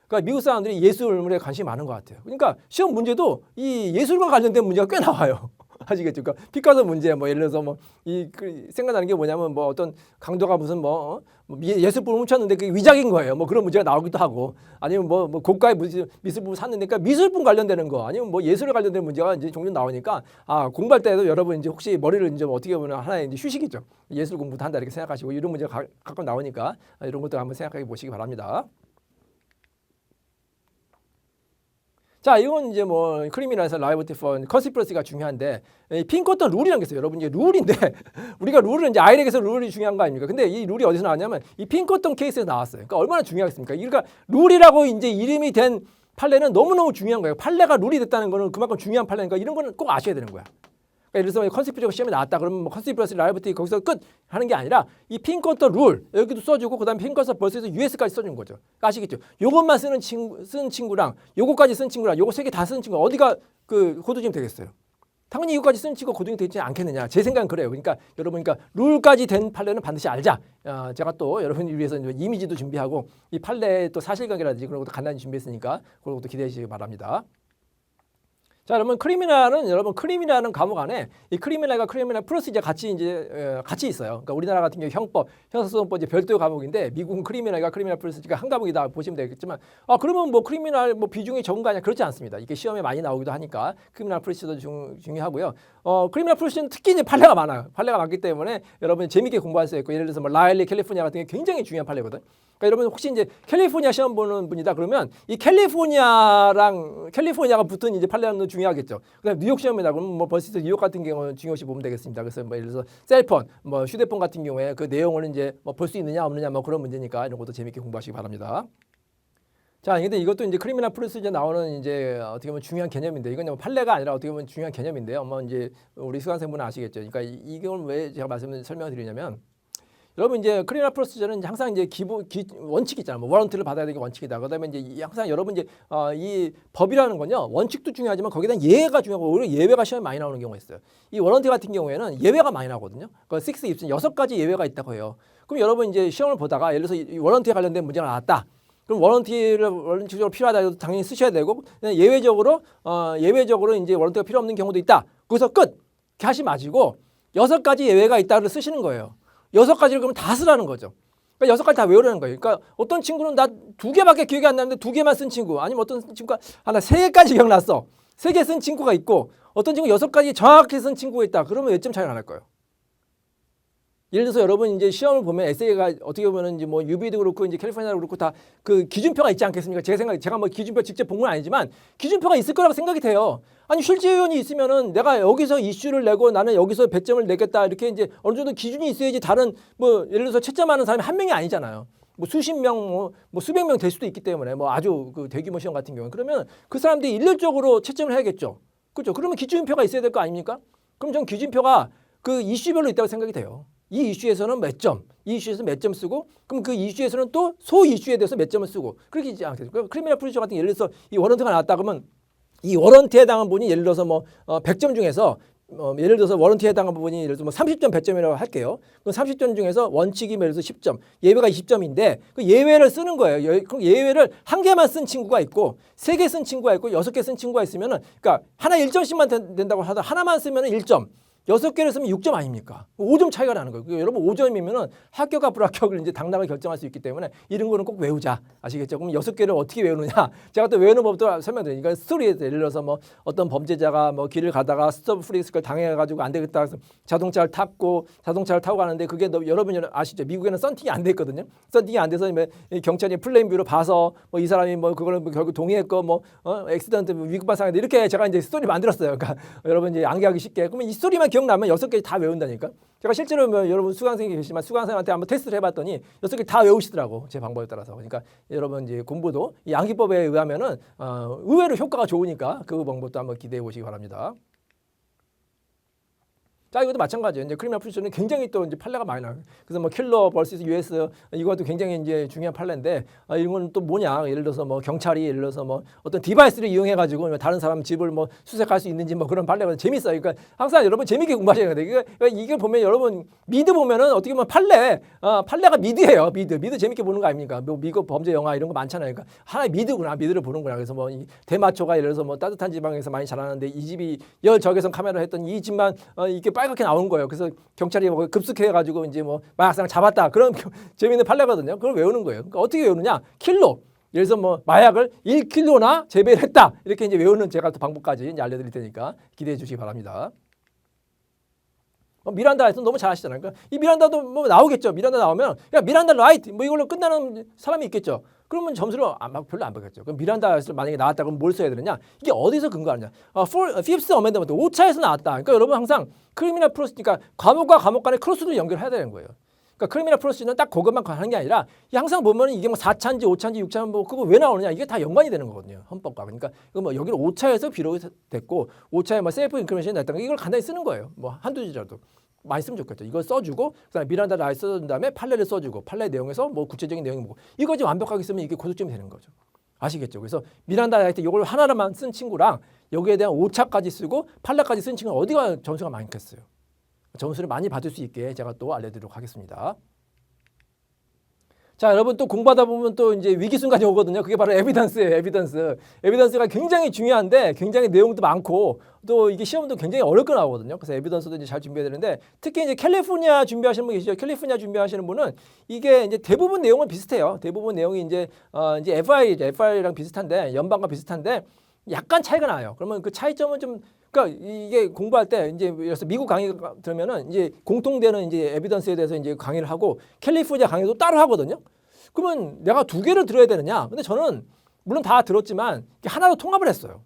그러니까 미국 사람들이 예술에 관심이 많은 것 같아요. 그러니까 시험 문제도 이 예술과 관련된 문제가 꽤 나와요. 아시겠죠? 그러니까 피카소 문제 뭐 예를 들어서 뭐 생각나는 게 뭐냐면 뭐 어떤 강도가 무슨 예술품을 훔쳤는데 그게 위작인 거예요. 뭐 그런 문제가 나오기도 하고 아니면 뭐 고가의 미술품을 샀는데 그러니까 미술품 관련되는 거 아니면 뭐 예술에 관련된 문제가 이제 종종 나오니까 공부할 때도 여러분 이제 혹시 머리를 이제 어떻게 보면 하나의 이제 휴식이죠. 예술 공부도 한다 이렇게 생각하시고 이런 문제가 가끔 나오니까 이런 것도 한번 생각해 보시기 바랍니다. 자, 이건 이제 뭐 크리미널에서 라이어비티 포 컨시퍼런시가 중요한데 핀코턴 룰이라는 게 있어요. 여러분 이제 룰인데 우리가 룰을 이제 아이렉에서 룰이 중요한 거 아닙니까? 근데 이 룰이 어디서 나왔냐면 이 핀코턴 케이스에서 나왔어요. 그러니까 얼마나 중요하겠습니까? 그러니까 룰이라고 이제 이름이 된 판례는 너무너무 중요한 거예요. 판례가 룰이 됐다는 거는 그만큼 중요한 판례니까 이런 거는 꼭 아셔야 되는 거야. 예를 들어서 컨시퍼런시가 시험에 나왔다 그러면 뭐 컨시퍼런시 라이어비티 거기서 끝 하는 게 아니라 이 핀코턴 룰 여기도 써주고 그다음에 핀코턴 벌스에서 US까지 써준 거죠. 아시겠죠? 요것만 쓴 친구랑 요거까지 쓴 친구랑 요거 세 개 다 쓴 친구 어디가 그 고등점이 되겠어요? 당연히 이거까지 쓴 친구가 고등이 되지 않겠느냐. 제 생각은 그래요. 그러니까 여러분 그러니까 룰까지 된 판례는 반드시 알자. 제가 또 여러분을 위해서 이미지도 준비하고 이 판례의 또 사실관계라든지 그런 것도 간단히 준비했으니까 그런 것도 기대해 주시기 바랍니다. 자, 여러분 크리미널은 과목 안에 이 크리미널과 크리미널 플러스 이제 같이 있어요. 그러니까 우리나라 같은 경우 형법, 형사소송법 이제 별도의 과목인데 미국은 크리미널과 크리미널 플러스가 한 과목이다 보시면 되겠지만 그러면 뭐 크리미널 뭐 비중이 적은 거 아니야? 그렇지 않습니다. 이게 시험에 많이 나오기도 하니까 크리미널 플러스도 중요하고요. 크리미널 플러스는 특히 이제 판례가 많아요. 판례가 많기 때문에 여러분 재밌게 공부할 수 있고 예를 들어서 뭐 라일리 캘리포니아 같은 게 굉장히 중요한 판례거든. 그러니까 여러분 혹시 이제 캘리포니아 시험 보는 분이다 그러면 이 캘리포니아가 붙은 이제 판례는 중요하겠죠. 그다음 뉴욕 시험이다 그러면 뭐 벌써 뉴욕 같은 경우는 중요시 보면 되겠습니다. 그래서 뭐 예를 들어서 셀폰, 뭐 휴대폰 같은 경우에 그 내용을 이제 뭐 볼 수 있느냐 없느냐 뭐 그런 문제니까 이런 것도 재밌게 공부하시기 바랍니다. 자, 근데 이것도 이제 크리미널 프로시저 나오는 이제 어떻게 보면 중요한 개념인데 이건 뭐 판례가 아니라 어떻게 보면 중요한 개념인데요. 뭐 이제 우리 수강생분은 아시겠죠. 그러니까 이걸 왜 제가 설명을 드리냐면 여러분 이제 크리미널 프로시저는 항상 이제 원칙이 있잖아요. 뭐 워런트를 받아야 되는 게 원칙이다. 그다음에 이제 항상 여러분 이제 이 법이라는 건요. 원칙도 중요하지만 거기에 대한 예외가 중요하고 오히려 예외가 시험에 많이 나오는 경우가 있어요. 이 워런트 같은 경우에는 예외가 많이 나오거든요. 그 6 입슨 6가지 예외가 있다고 해요. 그럼 여러분 이제 시험을 보다가 예를 들어서 이 워런트에 관련된 문제가 나왔다. 그럼 원칙적으로 필요하다 해도 당연히 쓰셔야 되고 예외적으로 이제 워런트가 필요 없는 경우도 있다. 거기서 끝. 이렇게 하시 마시고 6가지 예외가 있다를 쓰시는 거예요. 6가지를 그러면 다 쓰라는 거죠. 그러니까 6가지 다 외우라는 거예요. 그러니까 어떤 친구는 나 2개밖에 기억이 안 나는데 2개만 쓴 친구, 아니면 어떤 친구가 나 3개까지 기억났어. 3개 쓴 친구가 있고 어떤 친구 6가지 정확히 쓴 친구가 있다. 그러면 몇 점 차이가 날 거예요. 예를 들어서 여러분 이제 시험을 보면 에세이가 어떻게 보면 이제 뭐 UB도 그렇고 이제 캘리포니아도 그렇고 다 그 기준표가 있지 않겠습니까? 제가 뭐 기준표 직접 본 건 아니지만 기준표가 있을 거라고 생각이 돼요. 아니 실질위원이 있으면은 내가 여기서 이슈를 내고 나는 여기서 배점을 내겠다 이렇게 이제 어느 정도 기준이 있어야지 다른 뭐 예를 들어서 채점하는 사람이 한 명이 아니잖아요. 뭐 수십 명, 뭐 수백 명 될 수도 있기 때문에 뭐 아주 그 대규모 시험 같은 경우는 그러면 그 사람들이 일률적으로 채점을 해야겠죠. 그렇죠? 그러면 기준표가 있어야 될 거 아닙니까? 그럼 전 기준표가 그 이슈별로 있다고 생각이 돼요. 이 이슈에서는 몇 점, 이 이슈에서 몇 점 쓰고 그럼 그 이슈에서는 또 소 이슈에 대해서 몇 점을 쓰고 그렇게 있지 않겠습니까? 크리미널 프로시저 같은 예를 들어서 이 워런트가 나왔다 그러면 이 워런트에 해당한 분이 예를 들어서 뭐 100점 중에서 예를 들어서 워런트에 해당한 부분이 예를 들어서 뭐 30점 100점이라고 할게요. 그럼 30점 중에서 원칙이 예를 들어서 10점, 예외가 20점인데 그 예외를 쓰는 거예요. 그럼 예외를 한 개만 쓴 친구가 있고 3개 쓴 친구가 있고 6개 쓴 친구가 있으면은 그러니까 하나 1점씩만 된다고 하다 하나만 쓰면은 1점. 6개를 쓰면 6점 아닙니까? 5점 차이가 나는 거예요. 여러분 5점이면은 합격과 불합격을 이제 당당하게 결정할 수 있기 때문에 이런 거는 꼭 외우자. 아시겠죠? 그럼 6개를 어떻게 외우느냐? 제가 또 외우는 법도 설명드려요. 그러니까 스토리에서 예를 들어서 뭐 어떤 범죄자가 뭐 길을 가다가 스톱 프리스크를 당해가지고 안 되겠다 해서 자동차를 타고 가는데 그게 여러분이 아시죠? 미국에는 썬팅이 안 됐거든요. 썬팅이 안 돼서 경찰이 플레인 뷰로 봐서 뭐 이 사람이 뭐 그거를 결국 동의했고 뭐 액시던트 위급한 상황인데 이렇게 제가 이제 스토리 만들었어요. 그러니까 여러분 이제 암기하기 쉽게. 그러면 이 스토리만 기억나면 6개 다 외운다니까. 제가 실제로 뭐 여러분 수강생이 계시지만 수강생한테 한번 테스트를 해봤더니 6개 다 외우시더라고. 제 방법에 따라서. 그러니까 여러분 이제 공부도 이 암기법에 의하면은 의외로 효과가 좋으니까 그 방법도 한번 기대해 보시기 바랍니다. 자, 이것도 마찬가지예요. 이제 크리미널 프로시저는 굉장히 또 이제 판례가 많이 나와요. 그래서 뭐 킬러 vs US 이것도 굉장히 이제 중요한 판례인데 이건 또 뭐냐? 예를 들어서 뭐 경찰이 예를 들어서 뭐 어떤 디바이스를 이용해 가지고 다른 사람 집을 뭐 수색할 수 있는지 뭐 그런 판례가 재밌어요. 그러니까 항상 여러분 재밌게 공부하셔야 돼요. 그러니까 이게 보면 여러분 미드 보면은 어떻게 보면 판례가 미드예요. 미드 재밌게 보는 거 아닙니까? 뭐 미국 범죄 영화 이런 거 많잖아요. 그러니까 하나의 미드를 보는구나. 그래서 뭐 대마초가 예를 들어서 뭐 따뜻한 지방에서 많이 자라는데 이 집이 열 적외선 카메라를 했더니 이 집만 이게 빨갛게 나온 거예요. 그래서 경찰이 뭐 급습해가지고 이제 뭐 마약상 잡았다. 그런 재미있는 판례거든요. 그걸 외우는 거예요. 그러니까 어떻게 외우느냐? 킬로. 예를 들어서 뭐 마약을 1kg나 재배를 했다. 이렇게 이제 외우는 제가 또 방법까지 이제 알려드릴 테니까 기대해 주시기 바랍니다. 미란다에서 너무 잘 아시잖아요. 그러니까 이 미란다도 뭐 나오겠죠. 미란다 나오면 야 미란다 라이트 뭐 이걸로 끝나는 사람이 있겠죠. 그러면 점수를 별로 안 받겠죠. 그럼 미란다에서 만약에 나왔다 그러면 뭘 써야 되느냐? 이게 어디서 근거하느냐? Fifth Amendment 5차에서 나왔다. 그러니까 여러분 항상 크리미널 프로시저 그러니까 감옥과 감옥 간의 크로스도 연결해야 되는 거예요. 그러니까 크리미널 프로시저는 딱 그것만 하는 게 아니라 항상 보면 이게 뭐 4차인지 5차인지 6차인지 뭐 그거 왜 나오느냐? 이게 다 연관이 되는 거거든요. 헌법과. 그러니까 이거 뭐 여기는 5차에서 비롯됐고 5차에 뭐 셀프 인크리미네이션이 났다는 거 이걸 간단히 쓰는 거예요. 뭐 한두 줄이라도. 많이 쓰면 좋겠죠. 이걸 써주고 그다음에 미란다 라이트 써준 다음에 판례를 써주고 판례 내용에서 뭐 구체적인 내용이 뭐고 이거 이제 완벽하게 쓰면 이게 고득점이 되는 거죠. 아시겠죠? 그래서 미란다 라이트 이걸 하나만 쓴 친구랑 여기에 대한 5차까지 쓰고 판례까지 쓴 친구는 어디가 점수가 많겠어요? 점수를 많이 받을 수 있게 제가 또 알려드리도록 하겠습니다. 자, 여러분 또 공부하다 보면 또 이제 위기 순간이 오거든요. 그게 바로 에비던스예요. 에비던스. 에비던스가 굉장히 중요한데 굉장히 내용도 많고 또 이게 시험도 굉장히 어렵게 나오거든요. 그래서 에비던스도 이제 잘 준비해야 되는데 특히 이제 캘리포니아 준비하시는 분 계시죠? 캘리포니아 준비하시는 분은 이게 이제 대부분 내용은 비슷해요. 대부분 내용이 이제 이제 FI랑 비슷한데 연방과 비슷한데 약간 차이가 나요. 그러면 그 차이점은 좀 그러니까 이게 공부할 때 이제 그래서 미국 강의가 들으면은 이제 공통되는 이제 에비던스에 대해서 이제 강의를 하고 캘리포니아 강의도 따로 하거든요. 그러면 내가 두 개를 들어야 되느냐? 근데 저는 물론 다 들었지만 하나로 통합을 했어요.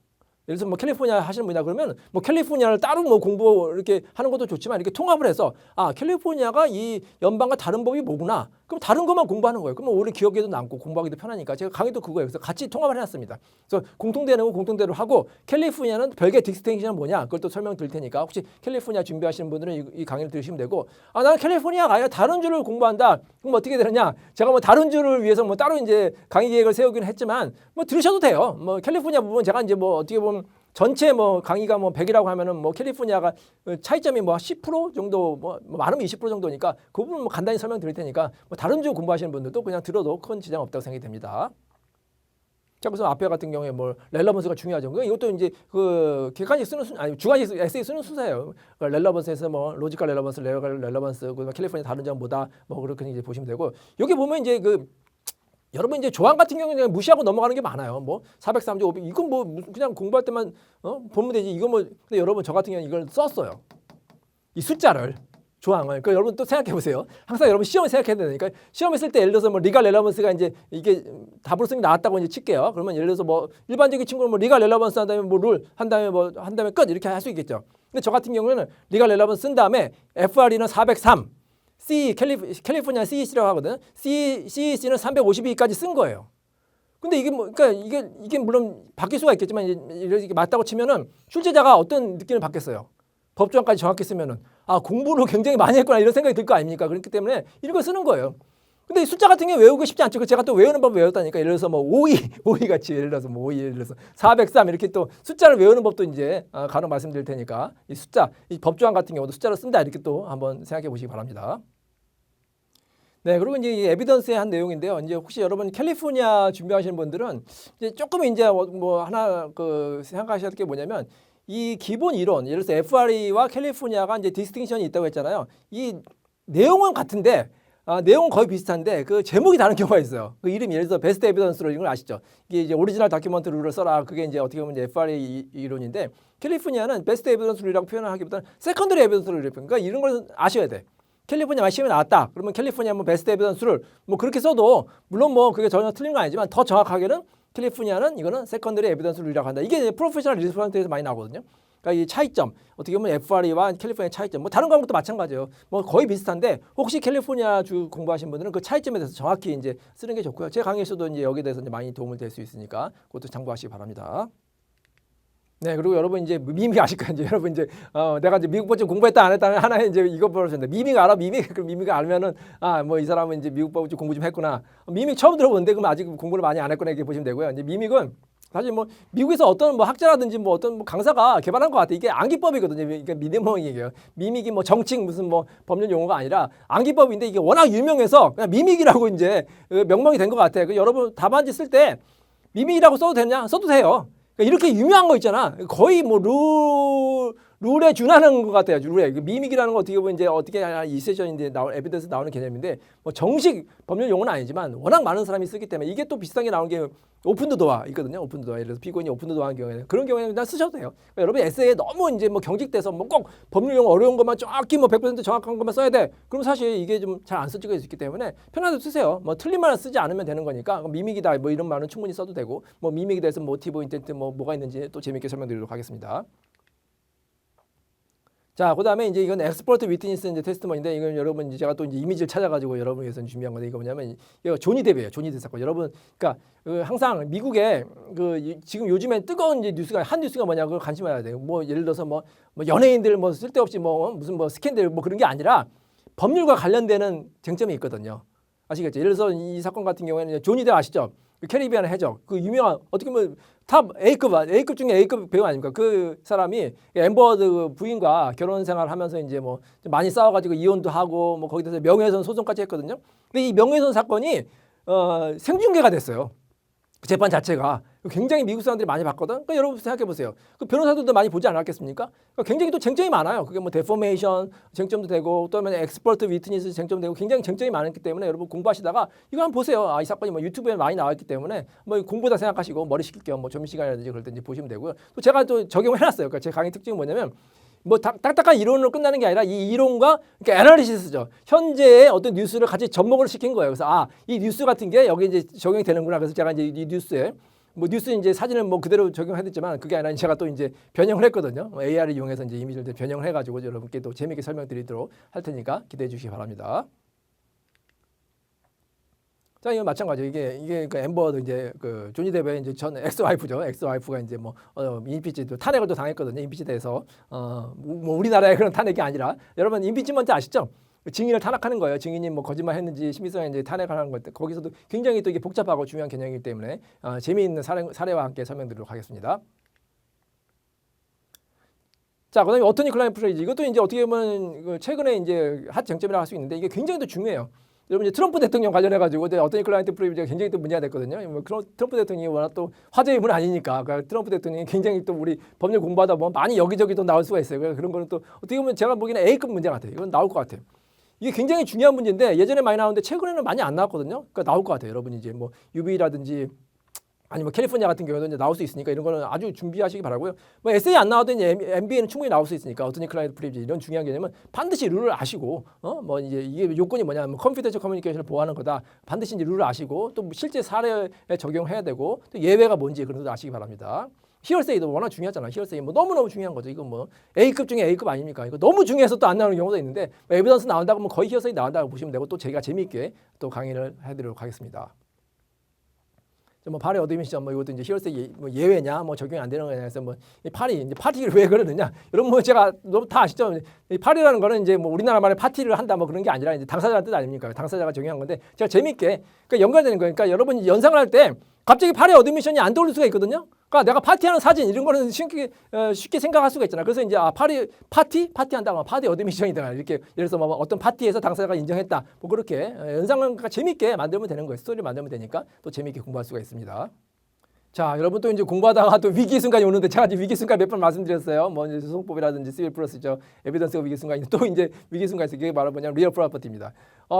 예를 들어서 뭐 캘리포니아 하시는 분이다 그러면 뭐 캘리포니아를 따로 뭐 공부 이렇게 하는 것도 좋지만 이렇게 통합을 해서 아 캘리포니아가 이 연방과 다른 법이 뭐구나. 그럼 다른 것만 공부하는 거예요. 그러면 오래 기억에도 남고 공부하기도 편하니까 제가 강의도 그거예요. 그래서 같이 통합을 해놨습니다. 그래서 공통되는 거 공통대로 하고 캘리포니아는 별개 디스팅션은 뭐냐? 그걸 또 설명드릴 테니까 혹시 캘리포니아 준비하시는 분들은 이 강의를 들으시면 되고 아 나는 캘리포니아가 아니라 다른 주를 공부한다. 그럼 어떻게 되느냐? 제가 뭐 다른 주를 위해서 뭐 따로 이제 강의 계획을 세우기는 했지만 뭐 들으셔도 돼요. 뭐 캘리포니아 부분 제가 이제 뭐 어떻게 보면 전체 뭐 강의가 뭐 100이라고 하면은 뭐 캘리포니아가 차이점이 뭐 10% 정도 뭐 많으면 20% 정도니까 그 부분 뭐 간단히 설명드릴 테니까 뭐 다른 주 공부하시는 분들도 그냥 들어도 큰 지장 없다고 생각이 됩니다. 자, 그래서 앞에 같은 경우에 뭐 렐러번스가 중요하죠. 이것도 이제 그 객관식 쓰는 아니 주관식 에세이 쓰는 순서예요. 그러니까 렐러번스에서 뭐 로지컬 렐러번스, 레어컬 렐러번스, 그 캘리포니아 다른 점 뭐다 뭐 그렇게 이제 보시면 되고 여기 보면 이제 그 여러분 이제 조항 같은 경우는 그냥 무시하고 넘어가는 게 많아요. 뭐 403조 500 이건 뭐 그냥 공부할 때만 보면 되지. 이거 뭐 근데 여러분 저 같은 경우는 이걸 썼어요. 이 숫자를 조항을. 그 여러분 또 생각해 보세요. 항상 여러분 시험을 생각해야 되니까 시험에 쓸 때 예를 들어서 뭐 리갈 렐러번스가 이제 이게 답으로성이 나왔다고 이제 칠게요. 그러면 예를 들어서 뭐 일반적인 친구는 뭐 리갈 렐러번스 한 다음에 뭐 룰 한 다음에 뭐 한 다음에 끝 이렇게 할 수 있겠죠. 근데 저 같은 경우에는 리갈 렐러번스 쓴 다음에 FRE는 403 캘리포니아 CEC라고 하거든. CEC는 352까지 쓴 거예요. 근데 이게 뭐, 그러니까 이게 물론 바뀔 수가 있겠지만 이렇게 맞다고 치면은 출제자가 어떤 느낌을 받겠어요. 법조항까지 정확히 쓰면은 아 공부를 굉장히 많이 했구나 이런 생각이 들 거 아닙니까? 그렇기 때문에 이런 걸 쓰는 거예요. 근데 이 숫자 같은 게 외우기 쉽지 않죠. 제가 또 외우는 법을 외웠다니까. 예를 들어서 뭐 52 같이 예를 들어서 뭐 52 예를 들어서 403 이렇게 또 숫자를 외우는 법도 이제 간혹 말씀드릴 테니까 이 숫자 이 법조항 같은 경우도 숫자를 쓴다 이렇게 또 한번 생각해 보시기 바랍니다. 네, 그리고 이제 이 에비던스의 한 내용인데요. 이제 혹시 여러분 캘리포니아 준비하시는 분들은 이제 조금 이제 뭐 하나 그 생각하셔야 될 게 뭐냐면 이 기본 이론, 예를 들어서 FRE와 캘리포니아가 이제 디스팅션이 있다고 했잖아요. 이 내용은 같은데 내용은 거의 비슷한데 그 제목이 다른 경우가 있어요. 그 이름이 예를 들어서 베스트 에비던스로 이걸 아시죠? 이게 이제 오리지널 다큐먼트 룰을 써라. 그게 이제 어떻게 보면 이제 FRE 이론인데 캘리포니아는 베스트 에비던스 룰이라고 표현하기보다는 세컨더리 에비던스 룰이라고 그러니까 이런 걸 아셔야 돼. 캘리포니아 시험에 나왔다. 그러면 캘리포니아 뭐 베스트 에비던스를 뭐 그렇게 써도 물론 뭐 그게 전혀 틀린 건 아니지만 더 정확하게는 캘리포니아는 이거는 세컨더리 에비던스 룰이라고 한다. 이게 프로페셔널 리스폰스에서 많이 나오거든요. 그러니까 이 차이점 어떻게 보면 FRE와 캘리포니아 차이점 뭐 다른 과목도 마찬가지예요. 뭐 거의 비슷한데 혹시 캘리포니아 주 공부하신 분들은 그 차이점에 대해서 정확히 이제 쓰는 게 좋고요. 제 강의에서도 이제 여기에 대해서 이제 많이 도움을 될 수 있으니까 그것도 참고하시기 바랍니다. 네, 그리고 여러분 이제 미믹 아실 거예요. 이제 여러분 이제 내가 이제 미국 법조 공부했다 안 했다 하나에 이제 이거 보셨는데 미믹 알아? 미믹? 그럼 미믹 알면은 뭐 이 사람은 이제 미국 법조 공부 좀 했구나. 미믹 처음 들어보는데 그럼 아직 공부를 많이 안 했구나 이렇게 보시면 되고요. 이제 미믹은 사실 뭐 미국에서 어떤 뭐 학자라든지 뭐 어떤 뭐 강사가 개발한 것 같아요. 이게 암기법이거든요. 그러니까 미니멈이에요. 미믹이 뭐 정칙 무슨 뭐 법률 용어가 아니라 암기법인데 이게 워낙 유명해서 그냥 미믹이라고 이제 명명이 된 것 같아요. 그 여러분 답안지 쓸 때 미믹이라고 써도 되냐? 써도 돼요. 이렇게 유명한 거 있잖아. 거의 뭐 룰에 준하는 것 같아요. 룰에 미믹이라는 거 어떻게 보면 이제 어떻게 이 세션인데 에비던스 나오는 개념인데 뭐 정식 법률 용어는 아니지만 워낙 많은 사람이 쓰기 때문에 이게 또 비슷하게 나오는 게 오픈 더 도어 있거든요. 오픈 더 도어. 예를 들어서 피고인이 오픈 더 도어 하는 경우에는 그런 경우에는 그냥 쓰셔도 돼요. 그러니까 여러분 에세이에 너무 이제 뭐 경직돼서 뭐 꼭 법률 용어 어려운 것만 정확히 뭐 100% 정확한 것만 써야 돼. 그럼 사실 이게 좀 잘 안 써지고 있기 때문에 편하게 쓰세요. 뭐 틀린 말을 쓰지 않으면 되는 거니까 미믹이다 뭐 이런 말은 충분히 써도 되고 뭐 미믹에 대해서 모티브 인텐트 뭐가 있는지 또 재밌게 설명드리도록 하겠습니다. 자, 그다음에 이제 이건 엑스퍼트 위트니스 이제 테스트먼인데 이건 여러분 이제 제가 또 이제 이미지를 찾아가지고 여러분 위해서 준비한 건데 이거 뭐냐면 이거 조니 뎁이에요. 조니 뎁 사건. 여러분, 그러니까 항상 미국에 지금 요즘에 뜨거운 이제 뉴스가 한 뉴스가 뭐냐 그걸 관심해야 돼요. 뭐 예를 들어서 뭐 연예인들 뭐 쓸데없이 뭐 무슨 뭐 스캔들 뭐 그런 게 아니라 법률과 관련되는 쟁점이 있거든요. 아시겠죠? 예를 들어서 이 사건 같은 경우에는 조니 뎁 아시죠? 그 캐리비안 해적 그 유명한 어떻게 보면 탑 A급 중에 A급 배우 아닙니까? 그 사람이 앰버드 부인과 결혼 생활을 하면서 이제 뭐 많이 싸워가지고 이혼도 하고 뭐 거기에 대해서 명예훼손 소송까지 했거든요. 근데 이 명예훼손 사건이 생중계가 됐어요. 그 재판 자체가 굉장히 미국 사람들이 많이 봤거든. 그러니까 여러분 생각해 보세요. 그 변호사들도 많이 보지 않았겠습니까? 그러니까 굉장히 또 쟁점이 많아요. 그게 뭐 데포메이션 쟁점도 되고 또 하면 엑스퍼트 위트니스 쟁점도 되고 굉장히 쟁점이 많았기 때문에 여러분 공부하시다가 이거 한번 보세요. 아, 이 사건이 뭐 유튜브에 많이 나왔기 때문에 뭐 공부다 생각하시고 머리 식힐 겸 뭐 점심시간이라든지 그럴 때 이제 보시면 되고요. 또 제가 또 적용을 해놨어요. 그러니까 제 강의 특징은 뭐냐면 뭐 딱딱한 이론으로 끝나는 게 아니라 이 이론과 그러니까 애널리시스죠. 현재의 어떤 뉴스를 같이 접목을 시킨 거예요. 그래서 이 뉴스 같은 게 여기 이제 적용이 되는구나. 그래서 제가 이제 이 뉴스에 뭐 뉴스 이제 사진을 뭐 그대로 적용했지만 그게 아니라 제가 또 이제 변형을 했거든요. AR을 이용해서 이제 이미지를 변형을 해가지고 여러분께 또 재미있게 설명드리도록 할 테니까 기대해 주시기 바랍니다. 자, 이거 마찬가지죠. 이게 그 엠버도 이제 그 조니 뎁의 이제 전 엑스 와이프죠. 엑스 와이프가 이제 뭐 임피치 탄핵을 또 당했거든요. 임피치돼서 뭐 우리나라의 그런 탄핵이 아니라 여러분 임피치먼트 아시죠? 증인을 탄핵하는 거예요. 증인이 뭐 거짓말했는지 심의성에 이제 탄핵을 하는 것. 거기서도 굉장히 또 이게 복잡하고 중요한 개념이기 때문에 재미있는 사례와 함께 설명드리도록 하겠습니다. 자, 그다음에 어토니 클라이언트 프리빌리지 이것도 이제 어떻게 보면 최근에 이제 핫 쟁점이라고 할 수 있는데 이게 굉장히 또 중요해요. 여러분 이제 트럼프 대통령 관련해가지고 어토니 클라이언트 프리빌리지가 굉장히 또 문제가 됐거든요. 뭐 트럼프 대통령이 워낙 또 화제의 분 아니니까 그러니까 트럼프 대통령이 굉장히 또 우리 법률 공부하다 보면 많이 여기저기 또 나올 수가 있어요. 그런 거는 또 어떻게 보면 제가 보기에는 A급 문제 같아요. 이건 나올 것 같아요. 이게 굉장히 중요한 문제인데 예전에 많이 나오는데 최근에는 많이 안 나왔거든요. 그러니까 나올 것 같아요. 여러분 이제 뭐 UV라든지 아니면 캘리포니아 같은 경우도 이제 나올 수 있으니까 이런 거는 아주 준비하시기 바라고요. 뭐 에세이 안 나와도 이제 MBA는 충분히 나올 수 있으니까 어떤 클라이언트 프리빌리지 이런 중요한 개념은 반드시 룰을 아시고 뭐 이제 이게 요건이 뭐냐면 컴퓨터적 커뮤니케이션을 보호하는 거다. 반드시 이제 룰을 아시고 또 실제 사례에 적용해야 되고 또 예외가 뭔지 그런 것도 아시기 바랍니다. 히어세이도 워낙 중요하잖아요. 히어세이 뭐 너무너무 중요한 거죠. 이거 뭐 A급 중에 A급 아닙니까? 이거 너무 중요해서 또 안 나오는 경우도 있는데 뭐 에비던스 나온다고 뭐 거의 히어세이 나온다고 보시면 되고 또 제가 재미있게 또 강의를 해드리도록 하겠습니다. 뭐 파리 어드미션 뭐 이것도 이제 히어세이 뭐 예외냐 뭐 적용이 안 되는 거에 대해서 뭐 이 파티를 왜 그러느냐 여러분 뭐 제가 너무 다 아시죠? 이 파리라는 거는 이제 뭐 우리나라 말에 파티를 한다 뭐 그런 게 아니라 이제 당사자의 뜻 아닙니까? 당사자가 적용한 건데 제가 재미있게 그러니까 연관되는 거예요. 그러니까 여러분이 연상을 할 때 갑자기 파리 어드미션이 안 떠오를 수가 있거든요. 그러니까 내가 파티하는 사진 이런 거는 쉽게 생각할 수가 있잖아. 그래서 이제 파티한다고 파티 어드미션이다 이렇게 예를 들어서 뭐 어떤 파티에서 당사자가 인정했다. 뭐 그렇게 연상을 재미있게 만들면 되는 거예요. 스토리를 만들면 되니까 또 재미있게 공부할 수가 있습니다. 자, 여러분 또 이제 공부하다가 또 위기 순간이 오는데 제가 이제 위기 순간 몇 번 말씀드렸어요. 뭐 이제 소송법이라든지 시빌 프로세서 에비던스가 위기 순간이 또 이제 위기 순간이 있어요. 그게 바로 뭐냐면 리얼 프로퍼티입니다.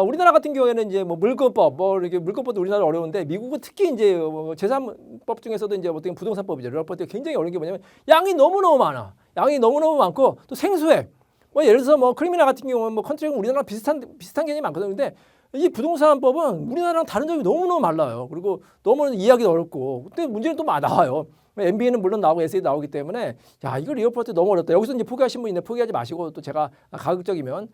우리나라 같은 경우에는 이제 뭐 물권법 뭐 이렇게 물권법도 우리나라 어려운데 미국은 특히 이제 재산법 중에서도 이제 어떻게 부동산법이죠. 리얼 프로퍼티가 굉장히 어려운 게 뭐냐면 양이 너무너무 많아. 양이 너무너무 많고 또 생소해. 뭐 예를 들어서 뭐 크리미널 같은 경우는 뭐 컨트랙은 우리나라 비슷한 개념이 많거든요. 근데 이 부동산법은 우리나라랑 다른 점이 너무너무 달라요. 그리고 너무 이해하기도 어렵고 근데 문제는 또 나와요. MBA는 물론 나오고 에세이 나오기 때문에 야 이거 리어포트 너무 어렵다. 여기서 이제 포기하신 분 있는데 포기하지 마시고 또 제가 가급적이면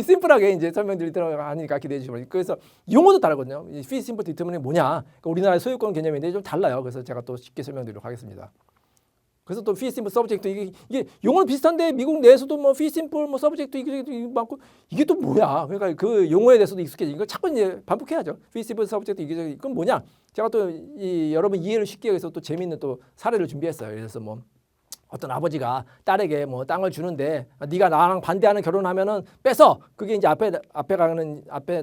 심플하게 이제 설명드리도록 하니까 기대해 주시면 그래서 용어도 다르거든요. fee simple determine이 뭐냐? 그러니까 우리나라의 소유권 개념인데 좀 달라요. 그래서 제가 또 쉽게 설명드리도록 하겠습니다. 그래서 또 fee simple subject 이게 용어는 비슷한데 미국 내에서도 뭐 fee simple 뭐 subject 이게 많고 이게 또 뭐야? 그러니까 그 용어에 대해서도 익숙해지. 이걸 자꾸 이제 반복해야죠. fee simple subject 이건 뭐냐? 제가 또 여러분 이해를 쉽게 해서 또 재미있는 또 사례를 준비했어요. 그래서 뭐 어떤 아버지가 딸에게 뭐 땅을 주는데 네가 나랑 반대하는 결혼하면은 뺏어. 그게 이제 앞에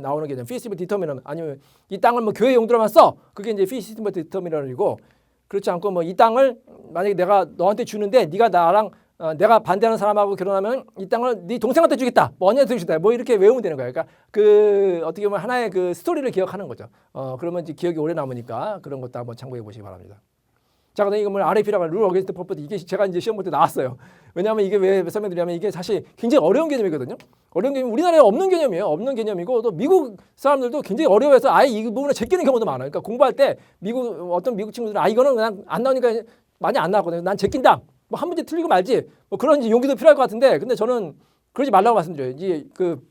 나오는 게 fee simple determinant 아니면 이 땅을 뭐 교회 용도로만 써. 그게 이제 fee simple determinant이고. 그렇지 않고 뭐 이 땅을 만약에 내가 너한테 주는데 네가 나랑 내가 반대하는 사람하고 결혼하면 이 땅을 네 동생한테 주겠다. 뭐 언니한테 주겠다. 뭐 이렇게 외우면 되는 거예요. 그러니까 그 어떻게 보면 하나의 그 스토리를 기억하는 거죠. 그러면 이제 기억이 오래 남으니까 그런 것도 한번 참고해 보시기 바랍니다. 자, 그다음에 이거 뭐 RAP라고 하는 룰 어게인스트 퍼포티 이게 제가 이제 시험 볼 때 나왔어요. 왜냐하면 이게 왜 설명드리냐면 이게 사실 굉장히 어려운 개념이거든요. 어려운 개념 우리나라에 없는 개념이에요. 없는 개념이고 또 미국 사람들도 굉장히 어려워해서 아예 이 부분을 제끼는 경우도 많아요. 그러니까 공부할 때 어떤 미국 친구들은 이거는 그냥 안 나오니까 많이 안 나왔거든요. 난 제낀다. 뭐 한 문제 틀리고 말지. 뭐 그런 이제 용기도 필요할 것 같은데 근데 저는 그러지 말라고 말씀드려요. 이제 그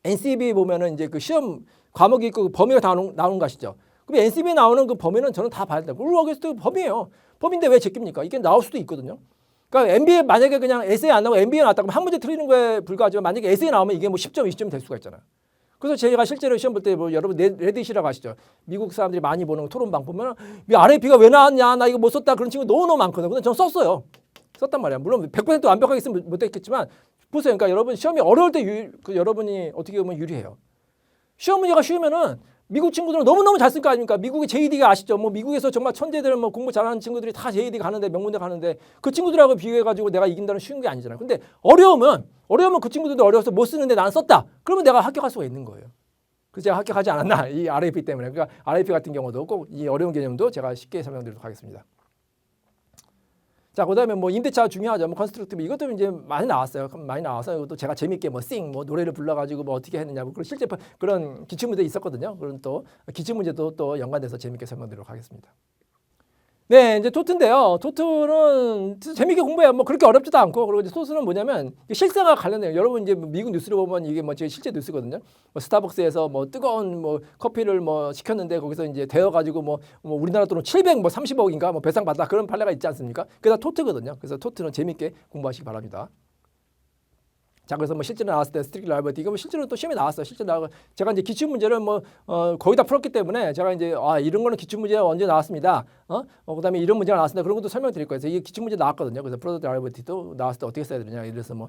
NCB 보면은 이제 그 시험 과목이 있고 그 범위가 다 나오는 거 아시죠? 그럼 NCB에 나오는 그 범위는 저는 다 봐야 된다. 룰 어게인스트 범위예요. 범위인데 왜 제낍니까? 이게 나올 수도 있거든요. 그러니까 MBA 만약에 그냥 에세이 안 나오고 MBA 나왔다 그러면 한 문제 틀리는 거에 불과하지만 만약에 에세이 나오면 이게 뭐 10점, 20점 될 수가 있잖아요. 그래서 제가 실제로 시험 볼 때 뭐 여러분 레딧이라고 아시죠? 미국 사람들이 많이 보는 토론방 보면 RAP가 왜 나왔냐? 나 이거 못 썼다. 그런 친구 너무너무 많거든요. 근데 저는 썼어요. 썼단 말이야. 물론 100% 완벽하게 쓰면 못했겠지만 보세요. 그러니까 여러분 시험이 어려울 때 여러분이 어떻게 보면 유리해요. 시험 문제가 쉬우면은 미국 친구들은 너무너무 잘 쓸 거 아닙니까? 미국의 JD가 아시죠? 뭐 미국에서 정말 천재들 뭐 공부 잘하는 친구들이 다 JD 가는데 명문대 가는데 그 친구들하고 비교해가지고 내가 이긴다는 쉬운 게 아니잖아요. 근데 어려우면 그 친구들도 어려워서 못 쓰는데 나는 썼다. 그러면 내가 합격할 수가 있는 거예요. 그래서 제가 합격하지 않았나 이 RAP 때문에. 그러니까 RAP 같은 경우도 꼭 이 어려운 개념도 제가 쉽게 설명드리도록 하겠습니다. 자, 그다음에 뭐 임대차 중요하죠. 뭐 컨스트럭티브 이것도 이제 많이 나왔어요. 많이 나와서 이것도 제가 재밌게 뭐 노래를 불러가지고 뭐 어떻게 했느냐 뭐 그런 실제 그런 기출 문제 있었거든요. 그런 또 기출 문제도 또 연관돼서 재밌게 설명드리도록 하겠습니다. 네, 이제 토트인데요. 토트는 재밌게 공부해요. 뭐 그렇게 어렵지도 않고 그리고 이제 토트는 뭐냐면 실생활 관련해요. 여러분 이제 미국 뉴스를 보면 이게 뭐 제 실제 뉴스거든요. 뭐 스타벅스에서 뭐 뜨거운 뭐 커피를 뭐 시켰는데 거기서 이제 데워가지고 뭐 우리나라 돈으로 730억인가 뭐 배상 받다 그런 판례가 있지 않습니까? 그게 다 토트거든요. 그래서 토트는 재밌게 공부하시기 바랍니다. 자, 그래서 뭐 실제로 나왔을 때 스트릭트 라이벌티 이거 뭐 실제로 또 시험에 나왔어요. 실제로 나와 제가 이제 기출 문제를 뭐 거의 다 풀었기 때문에 제가 이제 이런 거는 기출 문제가 언제 나왔습니다. 그다음에 이런 문제가 나왔습니다. 그런 것도 설명드릴 거예요. 그래서 이게 기출 문제 나왔거든요. 그래서 프로덕트 라이벌티도 나왔을 때 어떻게 써야 되느냐. 예를 들어서 뭐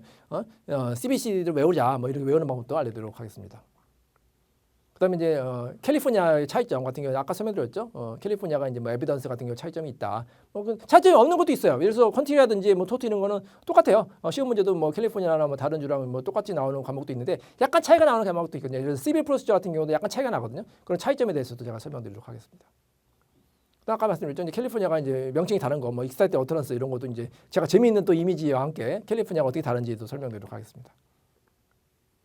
CBC를 외우자 뭐 이렇게 외우는 방법도 알려드리도록 하겠습니다. 그다음에 이제 캘리포니아의 차이점 같은 경우 아까 설명드렸죠. 캘리포니아가 이제 뭐 에비던스 같은 경우 차이점이 있다. 그 차이점이 없는 것도 있어요. 예를 들어서 컨티라든지 뭐 토트 이런 거는 똑같아요. 시험 문제도 뭐 캘리포니아나 뭐 다른 주랑 뭐 똑같이 나오는 과목도 있는데 약간 차이가 나오는 과목도 있거든요. 예를 들어서 시빌 프로시저 같은 경우도 약간 차이가 나거든요. 그런 차이점에 대해서도 제가 설명드리도록 하겠습니다. 아까 말씀드렸죠. 이제 캘리포니아가 이제 명칭이 다른 거, 뭐 익사이트 어터런스 이런 것도 이제 제가 재미있는 또 이미지와 함께 캘리포니아가 어떻게 다른지도 설명드리도록 하겠습니다.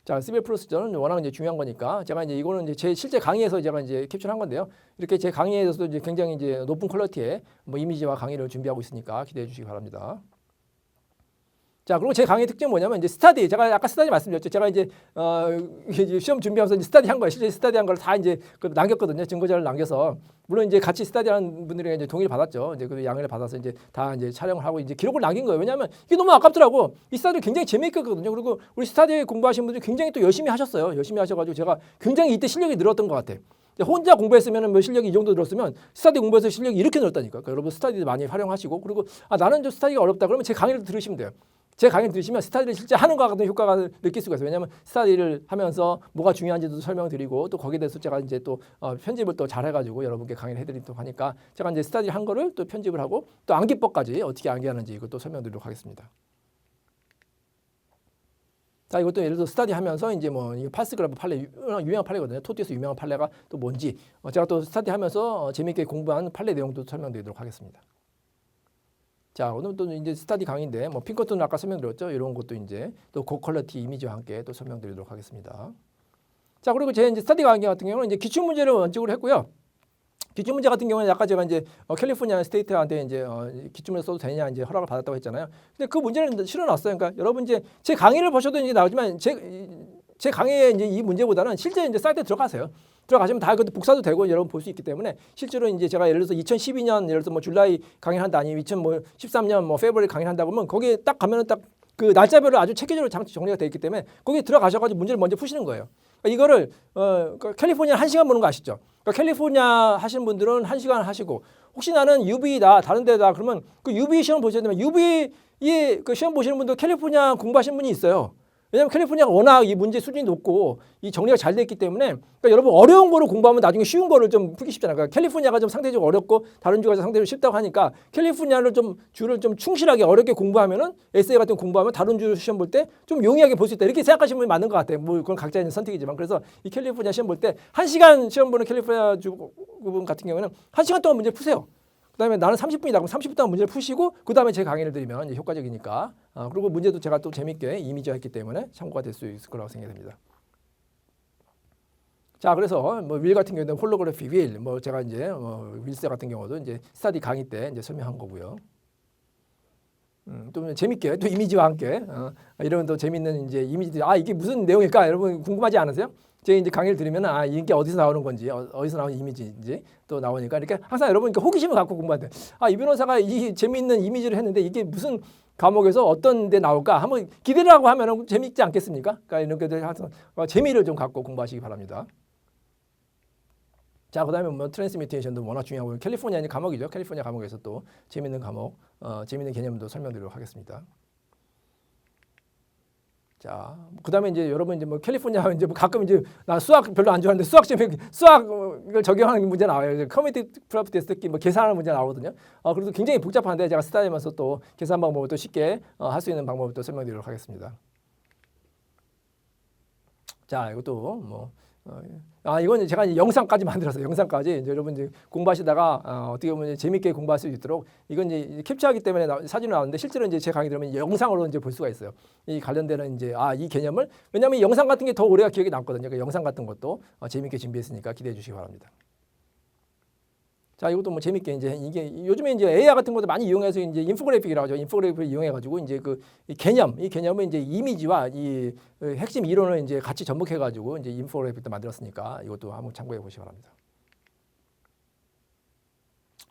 자, 시빌 프로시저는 워낙 이제 중요한 거니까 제가 이제 이거는 이제 제 실제 강의에서 제가 이제 캡처한 건데요. 이렇게 제 강의에서도 이제 굉장히 이제 높은 퀄리티의 뭐 이미지와 강의를 준비하고 있으니까 기대해 주시기 바랍니다. 자, 그리고 제 강의 특징은 뭐냐면 이제 스터디. 제가 아까 스터디 말씀드렸죠. 제가 이제 시험 준비하면서 이제 스터디 한 거예요. 실제 스터디 한 걸 다 이제 남겼거든요. 증거자를 남겨서. 물론 이제 같이 스터디하는 분들이 이제 동의를 받았죠. 이제 그 양해를 받아서 이제 다 이제 촬영을 하고 이제 기록을 남긴 거예요. 왜냐하면 이게 너무 아깝더라고. 이 스터디를 굉장히 재미있게 했거든요. 그리고 우리 스터디 공부하신 분들이 굉장히 또 열심히 하셨어요. 열심히 하셔가지고 제가 굉장히 이때 실력이 늘었던 것 같아요. 혼자 공부했으면 뭐 실력이 이 정도 늘었으면 스터디 공부해서 실력이 이렇게 늘었다니까요. 그러니까 여러분 스터디 많이 활용하시고 그리고 나는 좀 스터디가 어렵다 그러면 제 강의를 들으시면 돼요. 제 강의를 들으시면 스터디를 실제 하는 것 같은 효과가 느낄 수가 있어요. 왜냐하면 스터디를 하면서 뭐가 중요한지도 설명드리고 또 거기에 대해서 제가 이제 또 편집을 또 잘해가지고 여러분께 강의를 해드리도록 하니까 제가 이제 스터디 한 거를 또 편집을 하고 또 암기법까지 어떻게 암기하는지 이것도 설명드리도록 하겠습니다. 자, 이것도 예를 들어 스터디 하면서 이제 뭐 파스그래프 판례 유명한 판례거든요. 토트에서 유명한 판례가 또 뭔지 제가 또 스터디 하면서 재미있게 공부한 판례 내용도 설명드리도록 하겠습니다. 자, 오늘 또 이제 스터디 강의인데 뭐 핑커튼은 아까 설명드렸죠. 이런 것도 이제 또 고퀄리티 이미지와 함께 또 설명드리도록 하겠습니다. 자, 그리고 제 이제 스터디 강의 같은 경우는 이제 기출 문제를 원칙으로 했고요. 기출 문제 같은 경우는 아까 제가 이제 캘리포니아 스테이트한테 이제 기출 문제 써도 되냐 이제 허락을 받았다고 했잖아요. 근데 그 문제는 실어놨어요. 그러니까 여러분 이제 제 강의를 보셔도 이제 나오지만 제 강의에 이제 이 문제보다는 실제 이제 사이트에 들어가세요. 들어가시면 다 그것도 복사도 되고 여러분 볼 수 있기 때문에 실제로 이제 제가 예를 들어서 2012년 예를 들어서 뭐 줄라이 강의를 한다 아니면 2013년 뭐 페브루아리 강의를 한다고 하면 거기에 딱 가면은 딱 그 날짜별로 아주 체계적으로 정리가 되어 있기 때문에 거기에 들어가셔가지고 문제를 먼저 푸시는 거예요. 그러니까 이거를 캘리포니아 1시간 보는 거 아시죠? 그러니까 캘리포니아 하시는 분들은 1시간 하시고 혹시 나는 UV다 다른 데다 그러면 그 UV 시험 보셔야 되면 UV에 그 시험 보시는 분들 캘리포니아 공부하신 분이 있어요. 왜냐하면 캘리포니아가 워낙 이 문제 수준이 높고 이 정리가 잘 됐기 때문에 그러니까 여러분 어려운 거를 공부하면 나중에 쉬운 거를 좀 풀기 쉽잖아요. 그러니까 캘리포니아가 좀 상대적으로 어렵고 다른 주가 상대적으로 쉽다고 하니까 캘리포니아를 좀 주를 좀 충실하게 어렵게 공부하면은 에세이 같은 거 공부하면 다른 주 시험 볼 때 좀 용이하게 볼 수 있다. 이렇게 생각하시는 분이 맞는 것 같아요. 뭐 그건 각자 있는 선택이지만 그래서 이 캘리포니아 시험 볼 때 1시간 시험 보는 캘리포니아 주 부분 같은 경우는 1시간 동안 문제 푸세요. 그다음에 나는 30분이다. 그럼 30분 동안 문제를 푸시고 그다음에 제 강의를 드리면 이제 효과적이니까. 그리고 문제도 제가 또 재밌게 이미지화했기 때문에 참고가 될 수 있을 거라고 생각됩니다. 자, 그래서 뭐 윌 같은 경우는 홀로그래픽 윌, 뭐 제가 이제 윌스 같은 경우도 이제 스터디 강의 때 이제 설명한 거고요. 또 재밌게 또 이미지와 함께 이런 또 재밌는 이제 이미지들 이게 무슨 내용일까 여러분 궁금하지 않으세요? 제가 이제 강의를 들으면 이게 어디서 나오는 건지 어디서 나오는 이미지인지 또 나오니까 이렇게 항상 여러분 호기심을 갖고 공부하는데 이 변호사가 이 재미있는 이미지를 했는데 이게 무슨 과목에서 어떤 데 나올까 한번 기대를 하고 하면 재미있지 않겠습니까? 그러니까 이렇게 항상 재미를 좀 갖고 공부하시기 바랍니다. 자, 그다음에 뭐 트랜스미테이션도 워낙 중요하고 캘리포니아 과목이죠. 캘리포니아 과목에서 또 재미있는 과목, 재미있는 개념도 설명드리도록 하겠습니다. 자, 그다음에 이제 여러분 이제 뭐 캘리포니아 이제 뭐 가끔 이제 나 수학 별로 안 좋아하는데 수학 시험에 수학을 적용하는 문제 나와요. 커뮤니티 프로프 테스트 뭐 계산하는 문제 나오거든요. 그래도 굉장히 복잡한데 제가 스타일하면서 또 계산 방법을 또 쉽게 할 수 있는 방법을 또 설명드리도록 하겠습니다. 자, 이것도 뭐 이건 제가 이제 영상까지 만들었어요. 영상까지 이제 여러분 이제 공부하시다가 어떻게 보면 이제 재밌게 공부할 수 있도록 이건 이제 캡처하기 때문에 사진으로 나오는데 실제로 이제 제 강의 들으면 영상으로 이제 볼 수가 있어요. 이 관련되는 이제 이 개념을 왜냐하면 이 영상 같은 게 더 오래가 기억이 남거든요. 그 영상 같은 것도 재밌게 준비했으니까 기대해 주시기 바랍니다. 자, 이것도 뭐 재밌게 이제 이게 요즘에 이제 AI 같은 것도 많이 이용해서 이제 인포그래픽이라고 하죠. 인포그래픽을 이용해 가지고 이제 이 개념을 이제 이미지와 이 핵심 이론을 이제 같이 접목해 가지고 이제 인포그래픽도 만들었으니까 이것도 한번 참고해 보시기 바랍니다.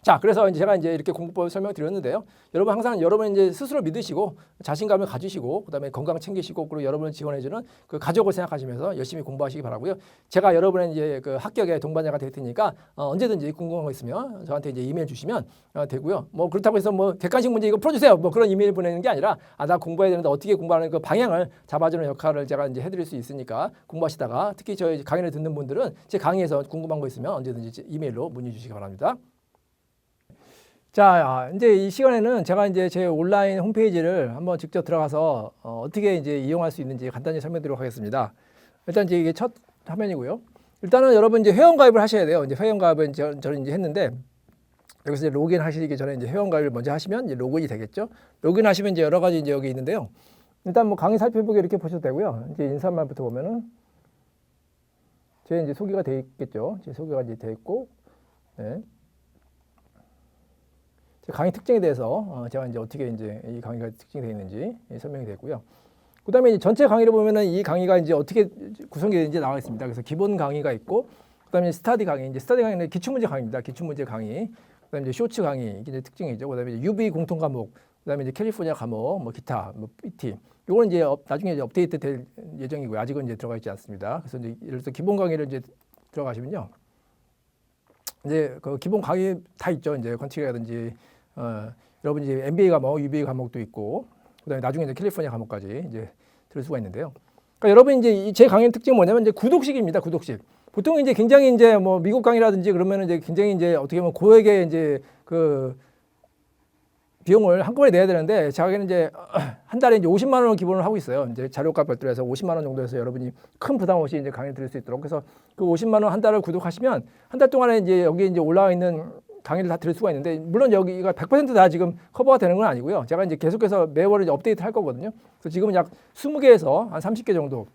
자, 그래서 이제 제가 이제 이렇게 공부법을 설명드렸는데요. 여러분 항상 여러분 이제 스스로 믿으시고 자신감을 가지시고 그다음에 건강 챙기시고 그리고 여러분을 지원해주는 그 가족을 생각하시면서 열심히 공부하시기 바라고요. 제가 여러분의 이제 그 합격의 동반자가 될 테니까 언제든지 궁금한 거 있으면 저한테 이제 이메일 주시면 되고요. 뭐 그렇다고 해서 뭐 객관식 문제 이거 풀어주세요. 뭐 그런 이메일 보내는 게 아니라 나 공부해야 되는데 어떻게 공부하는 그 방향을 잡아주는 역할을 제가 이제 해드릴 수 있으니까 공부하시다가 특히 저희 강의를 듣는 분들은 제 강의에서 궁금한 거 있으면 언제든지 이메일로 문의 주시기 바랍니다. 자, 이제 이 시간에는 제가 이제 제 온라인 홈페이지를 한번 직접 들어가서 어떻게 이제 이용할 수 있는지 간단히 설명드리도록 하겠습니다. 일단 이제 이게 첫 화면이고요. 일단은 여러분 이제 회원가입을 하셔야 돼요. 이제 회원가입은 저는 이제 했는데 여기서 이제 로그인 하시기 전에 이제 회원가입을 먼저 하시면 이제 로그인이 되겠죠. 로그인 하시면 이제 여러 가지 이제 여기 있는데요. 일단 뭐 강의 살펴보기 이렇게 보셔도 되고요. 이제 인사말부터 보면은 제 이제 소개가 돼 있겠죠. 제 소개가 이제 돼 있고, 네. 강의 특징에 대해서 제가 이제 어떻게 이제 이 강의가 특징이 되어 있는지 설명이 되고요. 그다음에 전체 강의를 보면은 이 강의가 이제 어떻게 구성이 되는지 나와 있습니다. 그래서 기본 강의가 있고, 그다음에 스터디 강의, 이제 스터디 강의는 기출문제 강의입니다. 기출문제 강의. 그다음에 이제 쇼츠 강의 이게 이제 특징이죠. 그다음에 이제 UB 공통 과목, 그다음에 이제 캘리포니아 과목, 뭐 기타, 뭐 PT. 요거는 이제 나중에 이제 업데이트 될 예정이고요. 아직은 이제 들어가 있지 않습니다. 그래서 이제 예를 들어서 기본 강의를 이제 들어가시면요. 이제 그 기본 강의 다 있죠. 이제 컨티라든지 여러분 이제 MBA 과목, UBA 과목도 있고, 그다음에 나중에 이제 캘리포니아 과목까지 이제 들을 수가 있는데요. 그러니까 여러분 이제 제 강의 특징은 뭐냐면 이제 구독식입니다. 구독식. 보통 이제 굉장히 이제 뭐 미국 강의라든지 그러면은 이제 굉장히 이제 어떻게 보면 고액의 이제 그 비용을 한꺼번에 내야 되는데 자기는 이제 한 달에 이제 50만 원을 기본으로 하고 있어요. 이제 자료값 별도로 해서 50만 원 정도 해서 여러분이 큰 부담 없이 이제 강의 들을 수 있도록. 그래서 그 50만 원 한 달을 구독하시면 한 달 동안에 이제 여기 이제 올라와 있는 강의를 다 들을 수가 있는데, 물론 여기가 100% 다 지금 커버가 되는 건 아니고요. 제가 이제 계속해서 매월 이제 업데이트 할 거거든요. 그래서 지금은 약 20개에서 한 30개 정도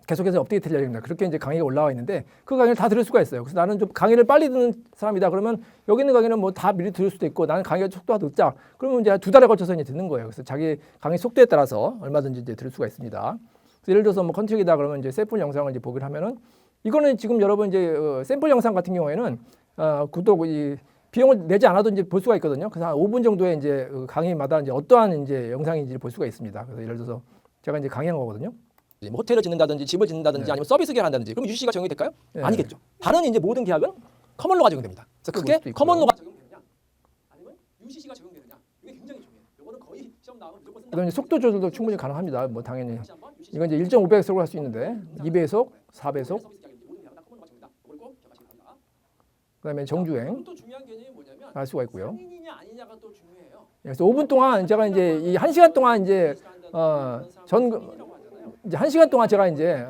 계속해서 업데이트를 예정입니다. 그렇게 이제 강의가 올라와 있는데 그 강의를 다 들을 수가 있어요. 그래서 나는 좀 강의를 빨리 듣는 사람이다. 그러면 여기 있는 강의는 뭐 다 미리 들을 수도 있고, 나는 강의가 속도가 늦자. 그러면 이제 2달에 걸쳐서 이제 듣는 거예요. 그래서 자기 강의 속도에 따라서 얼마든지 이제 들을 수가 있습니다. 그래서 예를 들어서 뭐 컨트릭이다 그러면 이제 샘플 영상을 이제 보기를 하면은, 이거는 지금 여러분 이제 샘플 영상 같은 경우에는 구독 이 비용을 내지 않아도 이제 볼 수가 있거든요. 그래서 한 5분 정도의 이제 강의마다 이제 어떠한 이제 영상인지 볼 수가 있습니다. 그래서 예를 들어서 제가 이제 강의한 거거든요. 뭐 호텔을 짓는다든지 집을 짓는다든지, 네. 아니면 서비스 계약을 한다든지, 그럼 UCC가 적용이 될까요? 네. 아니겠죠. 다른 이제 모든 계약은 커먼로가 적용됩니다. 그래서 그게 커먼로가 적용되느냐 아니면 UCC가 적용되느냐, 이게 굉장히 중요해요. 이거는 거의 시험 나오면 무조건 쓴다. 그다음에 속도 조절도 충분히 가능합니다. 뭐 당연히 이건 이제 1.5배속으로 할 수 있는데 2배속, 4배속. 그다음에 정주행 할 수가 있고요. 상인이냐 아니냐가 또 중요해요. 그래서 5분 동안 제가 이제 이 1시간 동안 이제 이제 1시간 동안 제가 이제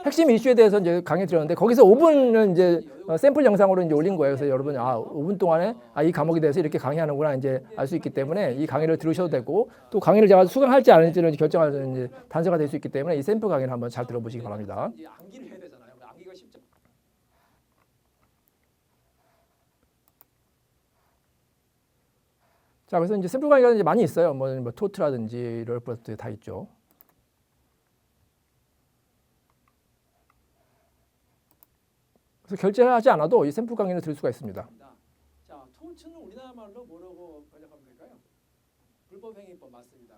핵심 이슈에 대해서 이제 강의 드렸는데, 거기서 5분은 이제 샘플 영상으로 이제 올린 거예요. 그래서 여러분 5분 동안에 이 과목에 대해서 이렇게 강의하는구나 이제 알 수 있기 때문에 이 강의를 들으셔도 되고, 또 강의를 제가 수강할지 안 할지를 결정할 이제 단서가 될 수 있기 때문에 이 샘플 강의를 한번 잘 들어보시기 바랍니다. 암기를 해야 되잖아요. 암기가 쉽죠. 자, 그래서 이제 샘플 강의가 이제 많이 있어요. 뭐 토트라든지 럴프트 다 있죠. 그래서 결제를 하지 않아도 이 샘플 강의를 들을 수가 있습니다. 자, 토트는 우리나라 말로 뭐라고 번역하면 될까요? 불법행위법 맞습니다.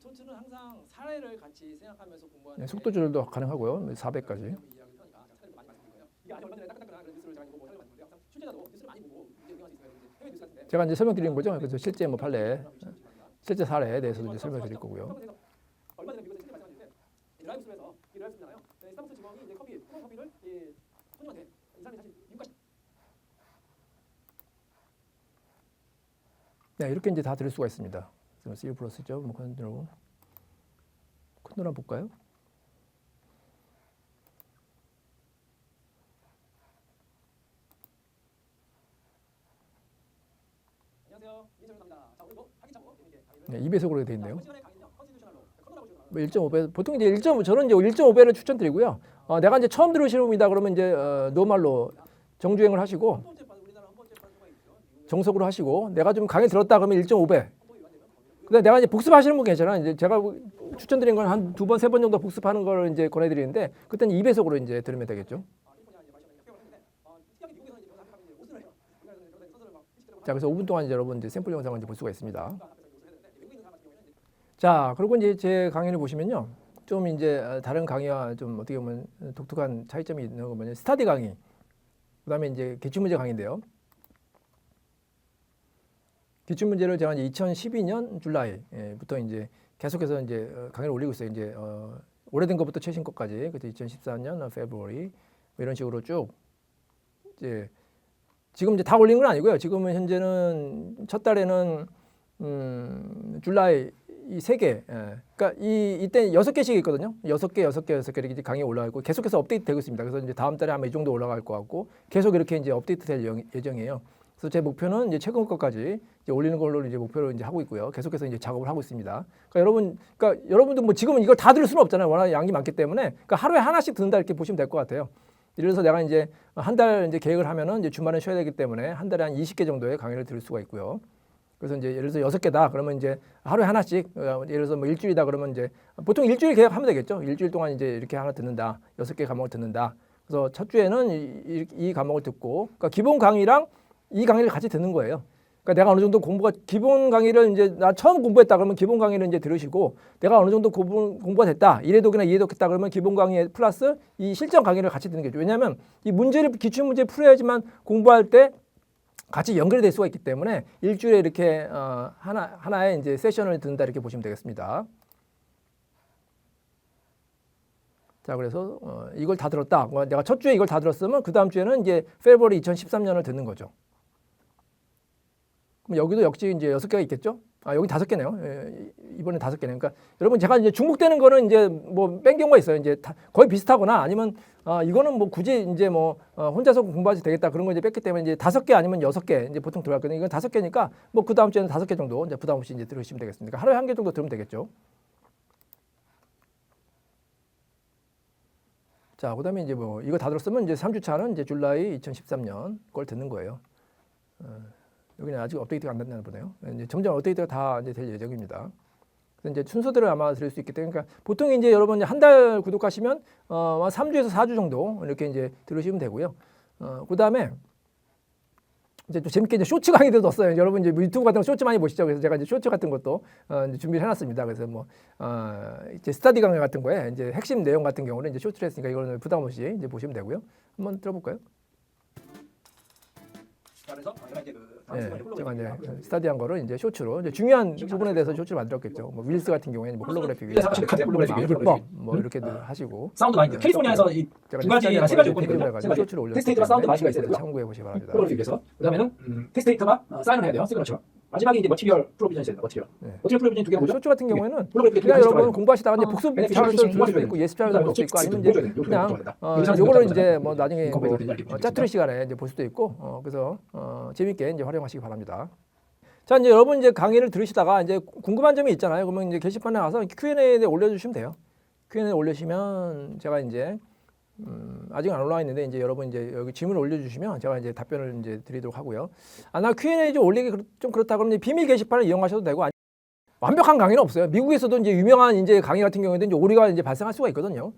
토트는 항상 사례를 같이 생각하면서 공부하는. 네, 속도 조절도 가능하고요. 400까지. 제가 이제 설명드리는 거죠. 그래서 실제 뭐 판례, 실제 사례에 대해서도 이제 설명드릴 거고요. 네, 이렇게 이제 다 들을 수가 있습니다. C 플러스죠. 뭐 컨트롤 한번 볼까요? 네, 2배속으로 되어 있네요. 뭐 1.5배 보통 이제 1.5 저는 이제 1.5배를 추천드리고요. 내가 이제 처음 들으시는 분이다 그러면 이제 노말로 정주행을 하시고 정석으로 하시고 내가 좀 강의 들었다 그러면 1.5배. 근데 내가 이제 복습하시는 분 괜찮아. 이제 제가 추천드린 건 한 2번, 3번 정도 복습하는 걸 이제 권해드리는데 그때는 2배속으로 이제 들으면 되겠죠. 자, 그래서 5분 동안 이제 여러분 이제 샘플 영상을 이제 볼 수가 있습니다. 자, 그리고 이제 제 강의를 보시면요. 좀 이제 다른 강의와 좀 어떻게 보면 독특한 차이점이 있는 거 뭐냐면 스터디 강의. 그다음에 이제 기출문제 강의인데요. 기출문제를 제가 이제 2012년 줄라이부터 이제 계속해서 이제 강의를 올리고 있어요. 이제 오래된 것부터 최신 것까지. 그때 2014년 February 뭐 이런 식으로 쭉 이제 지금 이제 다 올린 건 아니고요. 지금은 현재는 첫 달에는 줄라이 이 3개. 그러니까 이때 6개씩 있거든요. 6개 이렇게 강의 올라가 있고 계속해서 업데이트 되고 있습니다. 그래서 이제 다음 달에 아마 이 정도 올라갈 것 같고 계속 이렇게 이제 업데이트 될 예정이에요. 그래서 제 목표는 이제 최근 것까지 이제 올리는 걸로 이제 목표로 이제 하고 있고요. 계속해서 이제 작업을 하고 있습니다. 그러니까 여러분도 뭐 지금은 이걸 다 들을 수는 없잖아요. 워낙 양이 많기 때문에 그러니까 하루에 하나씩 듣는다 이렇게 보시면 될 것 같아요. 예를 들어서 내가 이제 한 달 이제 계획을 하면은 이제 주말에 쉬어야 되기 때문에 한 달에 한 20개 정도의 강의를 들을 수가 있고요. 그래서 이제 예를 들어서 6개다 그러면 이제 하루에 하나씩 예를 들어서 뭐 일주일이다 그러면 이제 보통 일주일 계획하면 되겠죠. 일주일 동안 이제 이렇게 하나 듣는다. 6개 과목을 듣는다. 그래서 첫 주에는 이 과목을 듣고 그러니까 기본 강의랑 이 강의를 같이 듣는 거예요. 그러니까 내가 어느 정도 기본 강의를 이제 나 처음 공부했다 그러면 기본 강의를 이제 들으시고 내가 어느 정도 공부가 됐다. 이해독이나 이해독했다 그러면 기본 강의 플러스 이 실전 강의를 같이 듣는 거죠. 왜냐하면 이 문제를 기출 문제 풀어야지만 공부할 때 같이 연결이 될 수가 있기 때문에 일주일에 이렇게 하나의 이제 세션을 듣는다 이렇게 보시면 되겠습니다. 자, 그래서 이걸 다 들었다. 내가 첫 주에 이걸 다 들었으면 그 다음 주에는 이제 페브러리 2013년을 듣는 거죠. 그럼 여기도 역시 이제 6개가 있겠죠? 여기 5개네요. 이번에 5개네요. 그러니까 여러분 제가 이제 중복되는 거는 이제 뭐 뺀 경우가 있어요. 이제 거의 비슷하거나 아니면 이거는 뭐 굳이 이제 뭐 혼자서 공부하지 되겠다 그런 거 이제 뺐기 때문에 이제 5개 아니면 6개 이제 보통 들어갔거든요. 이건 5개니까 뭐 그 다음 주에는 5개 정도 이제 부담 없이 이제 들으시면 되겠습니다. 그러니까 하루에 1개 정도 들으면 되겠죠. 자, 그다음에 이제 뭐 이거 다 들었으면 이제 3주 차는 이제 줄라이 2013년 걸 듣는 거예요. 여기는 아직 업데이트가 안 됐나 보네요. 이제 점점 업데이트가 다 이제 될 예정입니다. 그래서 이제 순서대로 아마 들을 수 있기 때문에 그러니까 보통 이제 여러분 한 달 구독하시면 3주에서 4주 정도 이렇게 이제 들으시면 되고요. 그다음에 이제 또 재밌게 이제 쇼츠 강의도 넣었어요. 여러분 이제 유튜브 같은 거 쇼츠 많이 보시죠. 그래서 제가 이제 쇼츠 같은 것도 이제 준비를 해놨습니다. 그래서 뭐 이제 스터디 강의 같은 거에 이제 핵심 내용 같은 경우는 이제 쇼츠를 했으니까 이거는 부담 없이 이제 보시면 되고요. 한번 들어볼까요? 그래서 제가 이제 스터디한 거를 이제 쇼츠로 이제 중요한 부분에 대해서 쇼츠를 만들었겠죠. 뭐 윌스 같은 경우에는 뭐 홀로그래픽 기법 뭐 이렇게 하시고 사운드 마이크 캘리포니아에서 이 두 가지 세 가지 요건이 있거든요. 쇼츠를 올렸기 텍스테이터가 사운드 마이크가 있어야 되고요. 참고해 보시기 바랍니다. 그걸 위해서 그다음에는 텍스테이터가 사인을 해야 돼요. 시그너처. 마지막에 이제 머티리얼 프로비전이 있어야 돼요. 머티리얼 프로비전 두 개가 뭐죠? 쇼츠 같은 경우에는 홀로그래픽 그냥 여러분 공부하시다가 이제 복습 잘할 수도 있고 예습 잘할 수도 있고 아니면 이제 그냥 요거를 이제 뭐 나중에 뭐 짜투리 시간에 이제 볼 수도 있고 그래서 재밌게 이제 활용하시기 바랍니다. 자, 이제 여러분 이제 강의를 들으시다가 이제 궁금한 점이 있잖아요. 그러면 이제 게시판에 가서 Q&A에 올려주시면 돼요. Q&A 올리시면 제가 이제 아직 안 올라와 있는데 이제 여러분 이제 여기 질문을 올려주시면 제가 이제 답변을 이제 드리도록 하고요. 나 Q&A 좀 올리기 좀 그렇다 그러면 이제 비밀 게시판을 이용하셔도 되고 완벽한 강의는 없어요. 미국에서도 이제 유명한 이제 강의 같은 경우에도 이제 오류가 이제 발생할 수가 있거든요.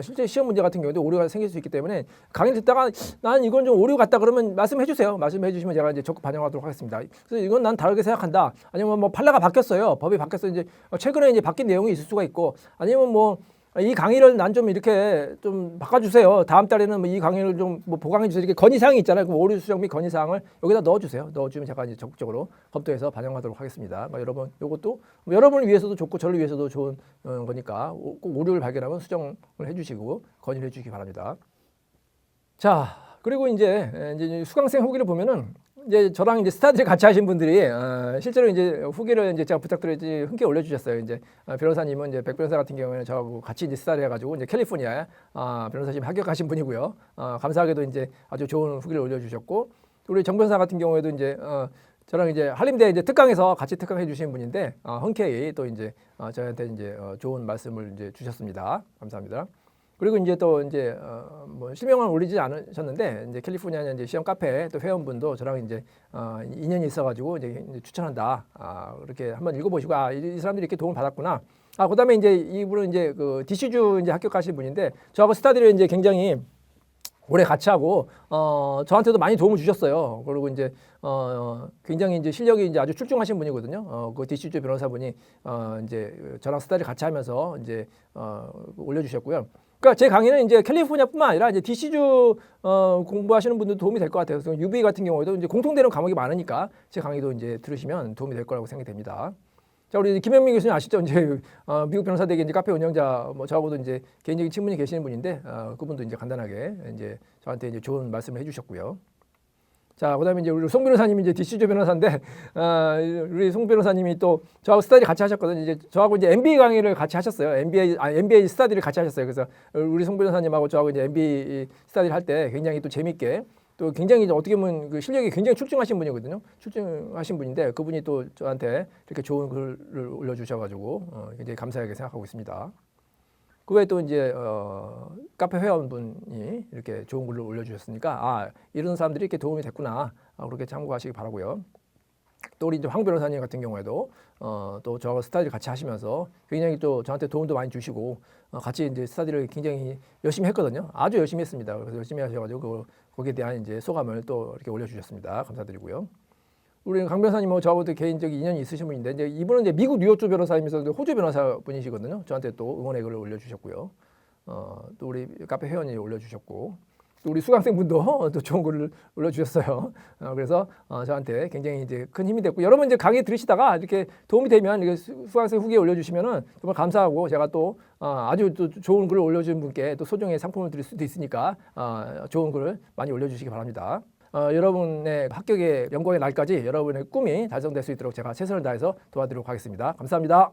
실제 시험 문제 같은 경우도 오류가 생길 수 있기 때문에 강의 듣다가 난 이건 좀 오류 같다 그러면 말씀해 주세요. 말씀해 주시면 제가 이제 적극 반영하도록 하겠습니다. 그래서 이건 난 다르게 생각한다. 아니면 뭐 판례가 바뀌었어요. 법이 바뀌었어 이제 최근에 이제 바뀐 내용이 있을 수가 있고 아니면 뭐 이 강의를 난 좀 이렇게 좀 바꿔주세요. 다음 달에는 뭐 이 강의를 좀 뭐 보강해 주세요. 이렇게 건의사항이 있잖아요. 그 오류 수정 및 건의사항을 여기다 넣어주세요. 넣어주면 제가 이제 적극적으로 검토해서 반영하도록 하겠습니다. 여러분 이것도 뭐 여러분을 위해서도 좋고 저를 위해서도 좋은 거니까 꼭 오류를 발견하면 수정을 해주시고 건의를 해주시기 바랍니다. 자, 그리고 이제 수강생 후기를 보면은 이제 저랑 이제 스타디를 같이 하신 분들이 실제로 이제 후기를 이제 제가 부탁드렸지 흔쾌히 올려주셨어요. 이제 변호사님은 이제 백 변호사 같은 경우에는 저하고 같이 이제 스타디 해가지고 이제 캘리포니아에 변호사님 합격하신 분이고요. 감사하게도 이제 아주 좋은 후기를 올려주셨고, 우리 정 변호사 같은 경우에도 이제 저랑 이제 한림대 이제 특강에서 같이 특강해 주신 분인데 흔쾌히 또 이제 저한테 이제 좋은 말씀을 이제 주셨습니다. 감사합니다. 그리고 이제 또 이제 뭐 실명은 올리지 않으셨는데 이제 캘리포니아 이제 시험 카페 또 회원분도 저랑 이제 인연이 있어가지고 이제 추천한다. 그렇게 한번 읽어보시고 이 사람들이 이렇게 도움을 받았구나. 그다음에 이제 이분은 이제 그 DC주 이제 합격하신 분인데 저하고 스타디를 이제 굉장히 오래 같이 하고 저한테도 많이 도움을 주셨어요. 그리고 이제 굉장히 이제 실력이 이제 아주 출중하신 분이거든요. 그 DC주 변호사분이 이제 저랑 스타디를 같이 하면서 이제 올려주셨고요. 그러니까 제 강의는 이제 캘리포니아뿐만 아니라 이제 DC주 공부하시는 분들 도움이 될 것 같아요. 그래서 UB 같은 경우에도 이제 공통되는 과목이 많으니까 제 강의도 이제 들으시면 도움이 될 거라고 생각이 됩니다. 자, 우리 김현민 교수님 아시죠? 이제 미국 변호사대기 이제 카페 운영자 뭐 저하고도 이제 개인적인 친분이 계시는 분인데 그분도 이제 간단하게 이제 저한테 이제 좋은 말씀을 해주셨고요. 자, 그다음에 이제 우리 송 변호사님이 이제 DC주 변호사인데 우리 송 변호사님이 또 저하고 스타디 같이 하셨거든요. 이제 저하고 이제 MBA 강의를 같이 하셨어요. MBA 스타디를 같이 하셨어요. 그래서 우리 송 변호사님하고 저하고 이제 MBA 스타디를 할 때 굉장히 또 재밌게 또 굉장히 이제 어떻게 보면 그 실력이 굉장히 출중하신 분이거든요. 출중하신 분인데 그분이 또 저한테 이렇게 좋은 글을 올려주셔가지고 굉장히 감사하게 생각하고 있습니다. 그 외에 또 이제 카페 회원분이 이렇게 좋은 글을 올려주셨으니까 이런 사람들이 이렇게 도움이 됐구나 그렇게 참고하시기 바라고요. 또 우리 이제 황 변호사님 같은 경우에도 또 저 스타디를 같이 하시면서 굉장히 또 저한테 도움도 많이 주시고 같이 이제 스타디를 굉장히 열심히 했거든요. 아주 열심히 했습니다. 그래서 열심히 하셔가지고 거기에 대한 이제 소감을 또 이렇게 올려주셨습니다. 감사드리고요. 우리 강 변호사님은 저하고도 개인적인 인연이 있으신 분인데 이제 이분은 이제 미국 뉴욕주 변호사이면서 호주 변호사 분이시거든요. 저한테 또 응원의 글을 올려주셨고요. 또 우리 카페 회원이 올려주셨고 또 우리 수강생분도 또 좋은 글을 올려주셨어요. 그래서 저한테 굉장히 이제 큰 힘이 됐고 여러분 이제 강의 들으시다가 이렇게 도움이 되면 이렇게 수강생 후기에 올려주시면은 정말 감사하고 제가 또 아주 또 좋은 글을 올려준 분께 또 소정의 상품을 드릴 수도 있으니까 좋은 글을 많이 올려주시기 바랍니다. 여러분의 합격의 영광의 날까지 여러분의 꿈이 달성될 수 있도록 제가 최선을 다해서 도와드리도록 하겠습니다. 감사합니다.